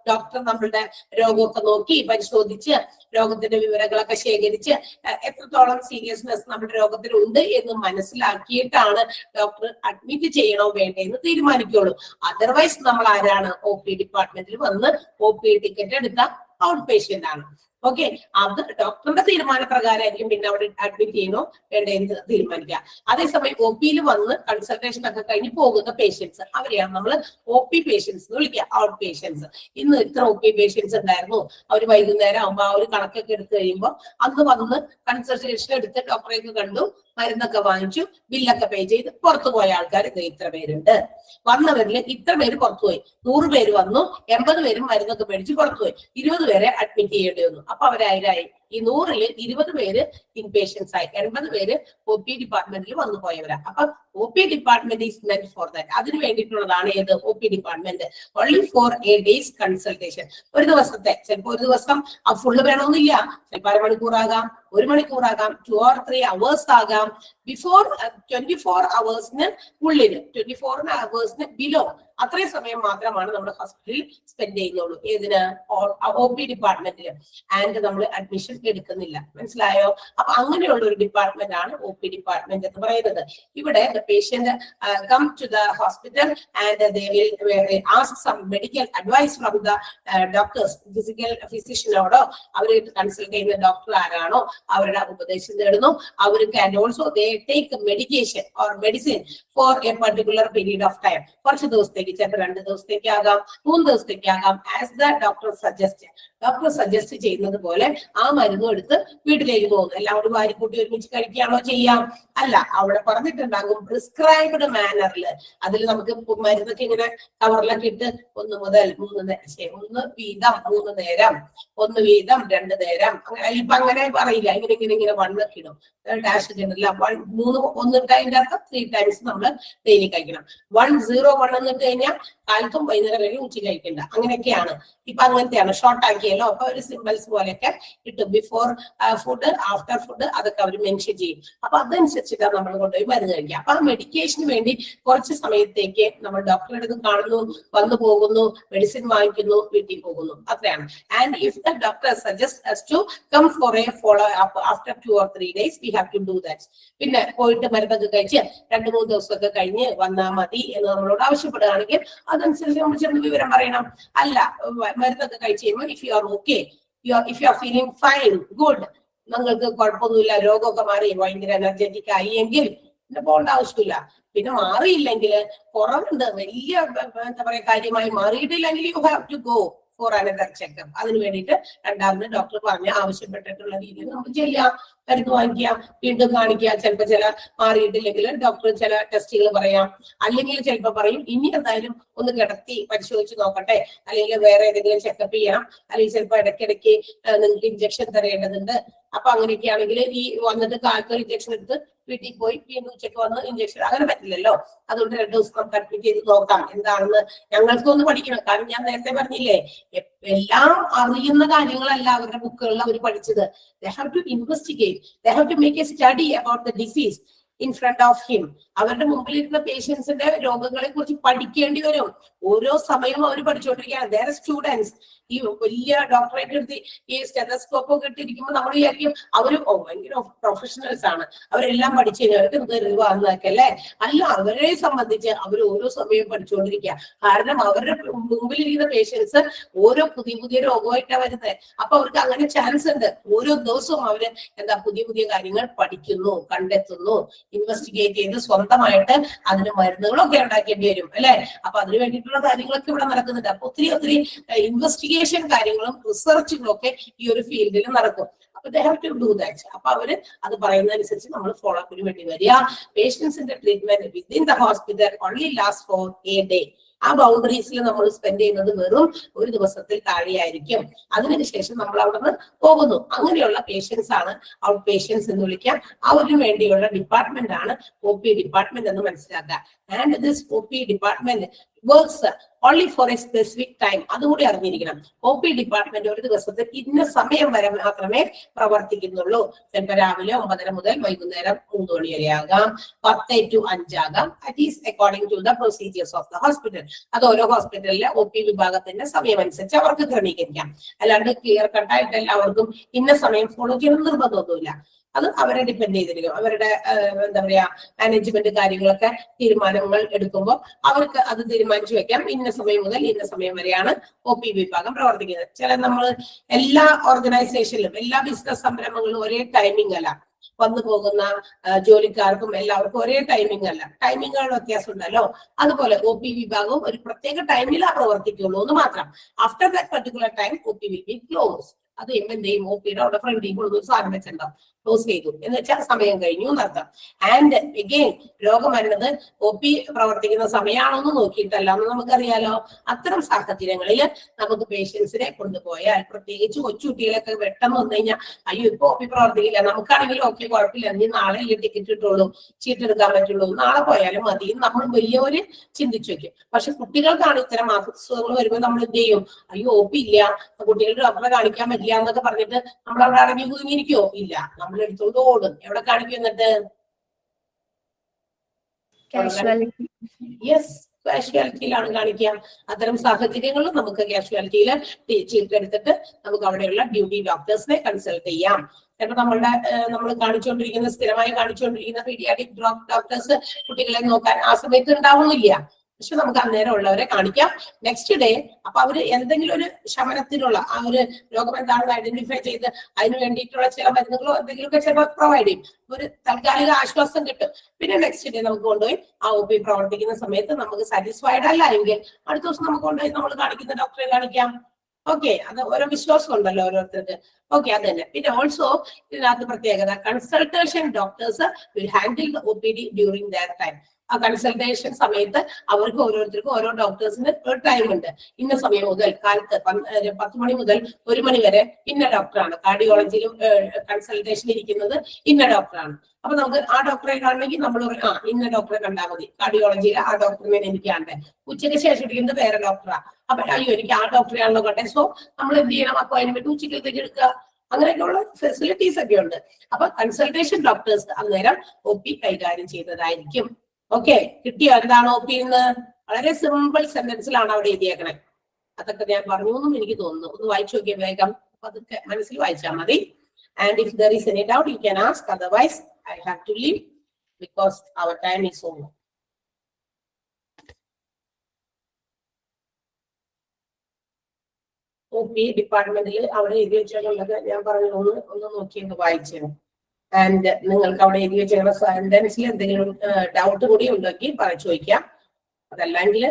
ഡോക്ടർ നമ്മളുടെ രോഗമൊക്കെ നോക്കി പരിശോധിച്ച് രോഗത്തിന്റെ വിവരങ്ങളൊക്കെ ശേഖരിച്ച് എത്രത്തോളം സീരിയസ്നെസ് നമ്മുടെ രോഗത്തിനുണ്ട് എന്ന് മനസ്സിലാക്കിയിട്ടാണ് ഡോക്ടർ അഡ്മിറ്റ് ചെയ്യണോ വേണ്ടേ എന്ന് തീരുമാനിക്കുള്ളൂ. അതർവൈസ് നമ്മൾ ആരാണ്? OP ഡിപ്പാർട്ട്മെന്റിൽ വന്ന് OP ടിക്കറ്റ് എടുത്ത ഔട്ട് പേഷ്യന്റ് ആണ്. ഓക്കെ, അത് ഡോക്ടറുടെ തീരുമാനപ്രകാരമായിരിക്കും പിന്നെ അവിടെ അഡ്മിറ്റ് ചെയ്യണോ വേണ്ടേ എന്ന് തീരുമാനിക്കുക. അതേസമയം OP-യിൽ വന്ന് കൺസൾട്ടേഷൻ ഒക്കെ കഴിഞ്ഞ് പോകുന്ന പേഷ്യൻസ്, അവരെയാണ് നമ്മൾ OP പേഷ്യൻസ് എന്ന് വിളിക്കുക, ഔട്ട് പേഷ്യൻസ്. ഇന്ന് ഇത്ര OP പേഷ്യൻസ് ഉണ്ടായിരുന്നു, അവർ വൈകുന്നേരം ആകുമ്പോൾ ആ ഒരു കണക്കൊക്കെ എടുത്തു കഴിയുമ്പോൾ അന്ന് വന്ന് കൺസൾട്ടേഷൻ എടുത്ത് ഡോക്ടറെയൊക്കെ കണ്ടു, മരുന്നൊക്കെ വാങ്ങിച്ചു, ബില്ലൊക്കെ പേ ചെയ്ത് പുറത്തു പോയ ആൾക്കാർ ഇത്ര പേരുണ്ട്. വന്നവരിൽ ഇത്ര പേര് പുറത്തുപോയി. 100 പേര് വന്നു, 80 പേരും മരുന്നൊക്കെ മേടിച്ച് പുറത്തുപോയി. 20 പേരെ അഡ്മിറ്റ് ചെയ്യേണ്ടി വന്നു. അപ്പൊ അവരായിരായി. ഈ 100-ൽ 20 പേര് ഇൻ പേഷ്യൻസ് ആയി, 80 പേര് OP ഡിപ്പാർട്ട്മെന്റിൽ വന്നു പോയവരാ. അപ്പൊ OP department is meant for that. അതിന് വേണ്ടിയിട്ടുള്ളതാണ് ഏത്? OP department. Only for a days consultation. ഒരു ദിവസത്തെ, ചിലപ്പോൾ ഒരു ദിവസം ഫുള്ള് വേണമെന്നില്ല, ചിലപ്പോൾ അരമണിക്കൂറാകാം, 1 മണിക്കൂറാകാം, 2 or 3 hours ആകാം. ബിഫോർ 24 hours-ന് ഉള്ളിൽ, 24 hours-ന് ബിലോ അത്രയും സമയം മാത്രമാണ് നമ്മുടെ ഹോസ്പിറ്റലിൽ സ്പെൻഡ് ചെയ്യുന്നുള്ളൂ. ഏതിന്? OP ഡിപ്പാർട്ട്മെന്റിൽ. ആൻഡ് നമ്മൾ അഡ്മിഷൻ എടുക്കുന്നില്ല. മനസ്സിലായോ? അപ്പൊ അങ്ങനെയുള്ള ഒരു ഡിപ്പാർട്ട്മെന്റ് ആണ് OP ഡിപ്പാർട്ട്മെന്റ് എന്ന് പറയുന്നത്. ഇവിടെ the patient come to the hospital and they will ask some medical advice from the doctors. ഫിസിഷ്യനോടോ അവരായിട്ട് കൺസൾട്ട് ചെയ്യുന്ന ഡോക്ടർ ആരാണോ അവരുടെ ഉപദേശം നേടുന്നു. അവർക്ക് and also they take medication or medicine for a particular period of time. കുറച്ച് ദിവസത്തേക്ക്, ചിലപ്പോൾ 2 ദിവസത്തേക്കാകാം, 3 ദിവസത്തേക്കാകാം, as the doctor suggest. Doctor suggest ചെയ്യുന്നത് പോലെ ആ മരുന്നും എടുത്ത് വീട്ടിലേക്ക് പോകുന്നു. എല്ലാവരും വാരിക്കൂട്ടി ഒരുമിച്ച് കഴിക്കുകയാണോ ചെയ്യാം? അല്ല, അവിടെ പറഞ്ഞിട്ടുണ്ടാകും പ്രിസ്ക്രൈബ്ഡ് മാനറിൽ. അതിൽ നമുക്ക് മരുന്നൊക്കെ ഇങ്ങനെ കവറിലൊക്കെ ഇട്ട് 1 മുതൽ 3 വീതം 3 നേരം, 1 വീതം 2 നേരം, ഇപ്പൊ അങ്ങനെ പറയില്ല, ഇങ്ങനെ വണ്ണൊക്കെ ഇടും, ഡാഷ് ഇടില്ല. 1 ടൈമിന്റെ അർത്ഥം 3 ടൈംസ് നമ്മൾ ഡെയിലി കഴിക്കണം. 101 എന്നിട്ട് കഴിഞ്ഞാൽ കാലത്തും വൈകുന്നേരം വരെ ഉച്ച കഴിക്കണ്ട. അങ്ങനെയൊക്കെയാണ് ഇപ്പൊ. അങ്ങനത്തെയാണ് ഷോർട്ട് ആക്കിയല്ലോ. അപ്പൊ ഒരു സിമ്പിൾസ് പോലെയൊക്കെ കിട്ടും. ബിഫോർ ഫുഡ്, ആഫ്റ്റർ ഫുഡ്, അതൊക്കെ അവർ മെൻഷൻ ചെയ്യും. അപ്പൊ അതനുസരിച്ചിട്ടാണ് നമ്മൾ കൊണ്ടുപോയി മരുന്ന് കഴിക്കുക. അപ്പൊ ആ മെഡിക്കേഷന് വേണ്ടി കുറച്ച് സമയത്തേക്ക് നമ്മൾ ഡോക്ടറുടെ അടുത്ത് കാണുന്നു, വന്നു പോകുന്നു, മെഡിസിൻ വാങ്ങിക്കുന്നു, വീട്ടിൽ പോകുന്നു, അത്രയാണ്. And if the doctor suggest us to come for a follow up after 2 or 3 days, we have to do that. പിന്നെ പോയിട്ട് മരുന്നൊക്കെ കഴിച്ച് 2-3 ദിവസമൊക്കെ കഴിഞ്ഞ് വന്നാൽ മതി എന്ന് നമ്മളോട് ആവശ്യപ്പെടുകയാണെങ്കിൽ അതനുസരിച്ച് നമ്മൾ ചെന്ന് വിവരം പറയണം. അല്ല, മരുന്നൊക്കെ കഴിച്ച് കഴിയുമ്പോൾ if you are okay, if you are feeling fine, good, നിങ്ങൾക്ക് കുഴപ്പമൊന്നുമില്ല, രോഗമൊക്കെ മാറി ഭയങ്കര എനർജറ്റിക് ആയി എങ്കിൽ പിന്നെ പോകേണ്ട ആവശ്യമില്ല. പിന്നെ മാറിയില്ലെങ്കിൽ, കുറവുണ്ട്, വലിയ എന്താ പറയാ കാര്യമായി മാറിയിട്ടില്ലെങ്കിൽ you have to go for another checkup. അതിന് വേണ്ടിയിട്ട് രണ്ടാമത് ഡോക്ടർ പറഞ്ഞ ആവശ്യപ്പെട്ടിട്ടുള്ള രീതിയിൽ നമുക്ക് ചെയ്യാം. മരുന്ന് വാങ്ങിക്കാം, വീണ്ടും കാണിക്കുക. ചിലപ്പോൾ ചില മാറിയിട്ടില്ലെങ്കിൽ ഡോക്ടർ ചില ടെസ്റ്റുകൾ പറയാം. അല്ലെങ്കിൽ ചിലപ്പോൾ പറയും ഇനി എന്തായാലും ഒന്ന് കിടത്തി പരിശോധിച്ച് നോക്കട്ടെ, അല്ലെങ്കിൽ വേറെ ഏതെങ്കിലും ചെക്കപ്പ് ചെയ്യണം, അല്ലെങ്കിൽ ചിലപ്പോൾ ഇടയ്ക്കിടയ്ക്ക് നിങ്ങൾക്ക് ഇഞ്ചക്ഷൻ തരേണ്ടതുണ്ട്. അപ്പൊ അങ്ങനെയൊക്കെ ആണെങ്കിൽ ഈ വന്നിട്ട് കാലത്ത് ഇഞ്ചക്ഷൻ എടുത്ത് വീട്ടിൽ പോയി വീണ്ടും ഉച്ചയ്ക്ക് വന്ന് ഇഞ്ചക്ഷൻ, അങ്ങനെ പറ്റില്ലല്ലോ. അതുകൊണ്ട് 2 ദിവസം നമുക്ക് അഡ്മിറ്റ് ചെയ്ത് നോക്കാം എന്താണെന്ന്. ഞങ്ങൾക്കൊന്ന് പഠിക്കണം. കാരണം ഞാൻ നേരത്തെ പറഞ്ഞില്ലേ, എല്ലാം അറിയുന്ന കാര്യങ്ങളല്ല അവരുടെ ബുക്കുകളിൽ അവർ പഠിച്ചത്. They have to investigate. They have to make a study about the disease in front of him. അവരുടെ മുമ്പിലിരുന്ന പേഷ്യൻസിന്റെ രോഗങ്ങളെ കുറിച്ച് പഠിക്കേണ്ടി വരും. ഓരോ സമയവും അവർ പഠിച്ചുകൊണ്ടിരിക്കുകയാണ്. Their students ഈ വലിയ ഡോക്ടറേറ്റ് എടുത്ത് ഈ സ്റ്റെതസ്കോപ്പ് ഒക്കെ ഇട്ടിരിക്കുമ്പോൾ നമ്മൾ വിചാരിക്കും അവര് ഭയങ്കര പ്രൊഫഷണൽസ് ആണ്, അവരെല്ലാം പഠിച്ചു കഴിഞ്ഞാൽ അവർക്ക് എന്ത് അറിവാന്നൊക്കെ അല്ലേ? അല്ല, അവരെ സംബന്ധിച്ച് അവർ ഓരോ സമയവും പഠിച്ചുകൊണ്ടിരിക്കുക. കാരണം അവരുടെ മുമ്പിലിരിക്കുന്ന പേഷ്യൻസ് ഓരോ പുതിയ രോഗമായിട്ടാണ് വരുന്നത്. അപ്പൊ അവർക്ക് അങ്ങനെ ചാൻസ് ഉണ്ട്. ഓരോ ദിവസവും അവര് പുതിയ കാര്യങ്ങൾ പഠിക്കുന്നു, കണ്ടെത്തുന്നു, ഇൻവെസ്റ്റിഗേറ്റ് ചെയ്ത് സ്വന്തമായിട്ട് അതിന് മരുന്നുകളൊക്കെ ഉണ്ടാക്കേണ്ടി വരും അല്ലെ? അപ്പൊ അതിന് വേണ്ടിയിട്ടുള്ള കാര്യങ്ങളൊക്കെ ഇവിടെ നടക്കുന്നുണ്ട്. അപ്പൊ ഒത്തിരി ഇൻവെസ്റ്റിഗേഷൻ കാര്യങ്ങളും റിസർച്ചുകളും ഒക്കെ ഈ ഒരു ഫീൽഡിൽ നടക്കും. അപ്പൊ they have to do that. അപ്പൊ അവര് അത് പറയുന്നതനുസരിച്ച് നമ്മൾ ഫോളോ അപ്പിന് വേണ്ടി വരിക. പേഷ്യൻസിന്റെ treatment within the hospital only last for a day. ആ ബൗണ്ടറീസിൽ നമ്മൾ സ്പെൻഡ് ചെയ്യുന്നത് വെറും 1 ദിവസത്തിൽ താഴെയായിരിക്കും. അതിനുശേഷം നമ്മൾ അവിടെ നിന്ന് പോകുന്നു. അങ്ങനെയുള്ള പേഷ്യൻസ് ആണ് ഔട്ട് പേഷ്യൻസ് എന്ന് വിളിക്കാം. അവരിന് വേണ്ടിയുള്ള ഡിപ്പാർട്ട്മെന്റ് ആണ് OP ഡിപ്പാർട്ട്മെന്റ് എന്ന് മനസ്സിലാക്കുക. And this OP department works only for a specific time. അതുകൂടി അറിഞ്ഞിരിക്കണം. OP ഡിപ്പാർട്ട്മെന്റ് ഒരു ദിവസത്തിൽ ഇന്ന സമയം വരെ മാത്രമേ പ്രവർത്തിക്കുന്നുള്ളൂ. ചിലപ്പോൾ രാവിലെ 9:30 മുതൽ വൈകുന്നേരം 3 മണി വരെ ആകാം, 10 to 5 ആകാം. That is according to the procedures of the hospital. അത് ഓരോ ഹോസ്പിറ്റലിലെ OP വിഭാഗത്തിന്റെ സമയം അനുസരിച്ച് അവർക്ക് ക്രമീകരിക്കാം. അല്ലാണ്ട് ക്ലിയർ കട്ടായിട്ട് എല്ലാവർക്കും ഇന്ന സമയം ഫോളോ ചെയ്യണം നിർബന്ധമൊന്നുമില്ല. അത് അവരെ ഡിപ്പെൻഡ് ചെയ്തിരിക്കും. അവരുടെ മാനേജ്മെന്റ് കാര്യങ്ങളൊക്കെ തീരുമാനങ്ങൾ എടുക്കുമ്പോൾ അവർക്ക് അത് തീരുമാനിച്ചു വെക്കാം. ഇന്ന സമയം മുതൽ ഇന്ന സമയം വരെയാണ് OP വിഭാഗം പ്രവർത്തിക്കുന്നത്. ചില നമ്മൾ എല്ലാ ഓർഗനൈസേഷനിലും എല്ലാ ബിസിനസ് സംരംഭങ്ങളിലും ഒരേ ടൈമിംഗ് അല്ല. വന്നു പോകുന്ന ജോലിക്കാർക്കും എല്ലാവർക്കും ഒരേ ടൈമിംഗ് അല്ല, ടൈമിങ്ങുകൾ വ്യത്യാസം ഉണ്ടല്ലോ. അതുപോലെ OP വിഭാഗവും ഒരു പ്രത്യേക ടൈമിലാണ് പ്രവർത്തിക്കുള്ളൂ എന്ന് മാത്രം. After that particular time OP will be close. അത് എന്ത് ചെയ്യും? OPയുടെ അവിടെ ഫ്രണ്ടിൽ കൊണ്ടൊരു സാധനം വെച്ചിട്ടുണ്ടാവും, ക്ലോസ് ചെയ്തു എന്ന് വെച്ചാൽ സമയം കഴിഞ്ഞു എന്നർത്ഥം. ആൻഡ് എഗെയിൻ രോഗം വരുന്നത് OP പ്രവർത്തിക്കുന്ന സമയമാണോന്ന് നോക്കിയിട്ടല്ല എന്ന് നമുക്കറിയാലോ. അത്തരം സാഹചര്യങ്ങളിൽ നമുക്ക് പേഷ്യൻസിനെ കൊണ്ടുപോയാൽ, പ്രത്യേകിച്ച് കൊച്ചുകുട്ടികളൊക്കെ പെട്ടെന്ന് വന്നു കഴിഞ്ഞാൽ അയ്യോ ഇപ്പൊ OP പ്രവർത്തിക്കില്ല, നമുക്കാണെങ്കിലും ഓക്കെ കുഴപ്പമില്ല, നീ നാളെ ടിക്കറ്റ് ഇട്ടുള്ളൂ, ചീട്ട് എടുക്കാൻ പറ്റുള്ളൂ, നാളെ പോയാലും മതി, നമ്മൾ വലിയവര് ചിന്തിച്ചു വെക്കും. പക്ഷെ കുട്ടികൾക്കാണ് ഇത്തരം അസുഖങ്ങൾ വരുമ്പോൾ നമ്മൾ എന്ത് ചെയ്യും? അയ്യോ OP ഇല്ല, കുട്ടികളുടെ ഡോക്ടറെ കാണിക്കാൻ പറ്റില്ല എന്നൊക്കെ പറഞ്ഞിട്ട് നമ്മൾ അവിടെ അടങ്ങി കുഞ്ഞിരിക്കോ? ഇല്ല, നമ്മൾ എടുത്തോണ്ട് ഓടും. എവിടെ കാണിക്കും? എന്നിട്ട് യെസ്, കാഷ്വാലിറ്റിയിലാണ് കാണിക്കുക. അത്തരം സാഹചര്യങ്ങളിൽ നമുക്ക് കാഷ്വാലിറ്റിയിൽ ചീട്ട് എടുത്തിട്ട് നമുക്ക് അവിടെയുള്ള ഡ്യൂട്ടി ഡോക്ടേഴ്സിനെ കൺസൾട്ട് ചെയ്യാം. ചിലപ്പോൾ നമ്മൾ സ്ഥിരമായി കാണിച്ചുകൊണ്ടിരിക്കുന്ന പീഡിയാട്രിക് ഡോക്ടേഴ്സ് കുട്ടികളെ നോക്കാൻ ആ സമയത്ത് ഉണ്ടാവുന്നില്ല. പക്ഷെ നമുക്ക് അന്നേരം ഉള്ളവരെ കാണിക്കാം. നെക്സ്റ്റ് ഡേ അപ്പൊ അവര് എന്തെങ്കിലും ഒരു ശമനത്തിനുള്ള ആ ഒരു രോഗം എന്താണെന്ന് ഐഡന്റിഫൈ ചെയ്ത് അതിന് വേണ്ടിയിട്ടുള്ള ചില മരുന്നുകളോ എന്തെങ്കിലുമൊക്കെ ചിലപ്പോൾ പ്രൊവൈഡ് ചെയ്യും. ഒരു താൽക്കാലിക ആശ്വാസം കിട്ടും. പിന്നെ നെക്സ്റ്റ് ഡേ നമുക്ക് കൊണ്ടുപോയി ആ OP പ്രവർത്തിക്കുന്ന സമയത്ത് നമുക്ക് സാറ്റിസ്ഫൈഡ് അല്ല എങ്കിൽ അടുത്ത ദിവസം നമുക്ക് കൊണ്ടുപോയി നമ്മൾ കാണിക്കുന്ന ഡോക്ടറെ കാണിക്കാം. ഓക്കെ, അത് ഓരോ വിശ്വാസം ഉണ്ടല്ലോ ഓരോരുത്തർക്ക്. ഓക്കെ, അത് തന്നെ. പിന്നെ ഓൾസോ ഇതിനകത്ത് പ്രത്യേകത, consultation doctors will handle the OPD during their time. ആ കൺസൾട്ടേഷൻ സമയത്ത് അവർക്ക് ഓരോരുത്തർക്കും ഓരോ ഡോക്ടേഴ്സിന് ഒരു ടൈം ഉണ്ട്. ഇന്ന സമയം മുതൽ കാലത്ത് 10 മണി മുതൽ 1 മണി വരെ ഇന്ന ഡോക്ടറാണ്. കാർഡിയോളജിയിലും കൺസൾട്ടേഷൻ ഇരിക്കുന്നത് ഇന്ന ഡോക്ടറാണ്. അപ്പൊ നമുക്ക് ആ ഡോക്ടറെ കാണണമെങ്കിൽ നമ്മൾ ഇന്ന ഡോക്ടറെ കണ്ടാൽ മതി. കാർഡിയോളജിയിൽ ആ ഡോക്ടറിനെ എനിക്ക് കാണണ്ടേ. ഉച്ചയ്ക്ക് ശേഷം ഇരിക്കുന്നത് വേറെ ഡോക്ടറാ. അപ്പൊ അയ്യോ എനിക്ക് ആ ഡോക്ടറെയാണല്ലോ കണ്ടേ. സോ നമ്മൾ എന്ത് ചെയ്യണം, അപ്പോയിന്റ്മെന്റ് ഉച്ചയ്ക്കത്തേക്ക് എടുക്കുക. അങ്ങനെയൊക്കെയുള്ള ഫെസിലിറ്റീസ് ഒക്കെ ഉണ്ട്. അപ്പൊ കൺസൾട്ടേഷൻ ഡോക്ടേഴ്സ് അന്നേരം OP കൈകാര്യം ചെയ്യുന്നതായിരിക്കും. ഓക്കെ, കിട്ടിയോ എന്താണ് OP എന്ന്? വളരെ സിമ്പിൾ സെന്റൻസിലാണ് അവിടെ എഴുതിയേക്കണേ. അതൊക്കെ ഞാൻ പറഞ്ഞു എന്നും എനിക്ക് തോന്നുന്നു. ഒന്ന് വായിച്ചു നോക്കിയ വേഗം, അതൊക്കെ മനസ്സിൽ വായിച്ചാൽ മതി. And if there is any doubt you can ask, otherwise I have to leave because our time is over. OP ഡിപ്പാർട്ട്മെന്റിൽ അവിടെ എഴുതി വെച്ചിട്ടുള്ളത് ഞാൻ പറഞ്ഞു, ഒന്ന് നോക്കിയൊന്ന് വായിച്ചു. ആൻഡ് നിങ്ങൾക്ക് അവിടെ എഴുതി വെച്ചിരിക്കുന്ന സെന്റൻസിൽ എന്തെങ്കിലും ഡൗട്ട് കൂടി ഉണ്ടെങ്കിൽ ചോദിക്കാം. അതല്ലെങ്കിൽ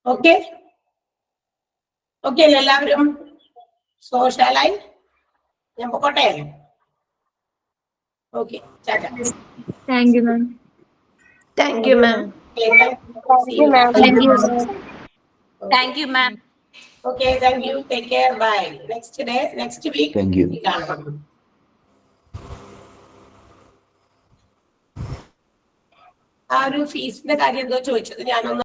ഓക്കെ ഓക്കെ അല്ലേ എല്ലാവരും? So shall I? ഞാൻ പോട്ടെ. Okay, Tata. Thank you ma'am. Thank you, ma'am. Thank you, ma'am. Okay, thank you. Take care. Bye. Next week. Thank you. ആ ഒരു ഫീസിന്റെ കാര്യം എന്തോ ചോദിച്ചത് ഞാനൊന്ന്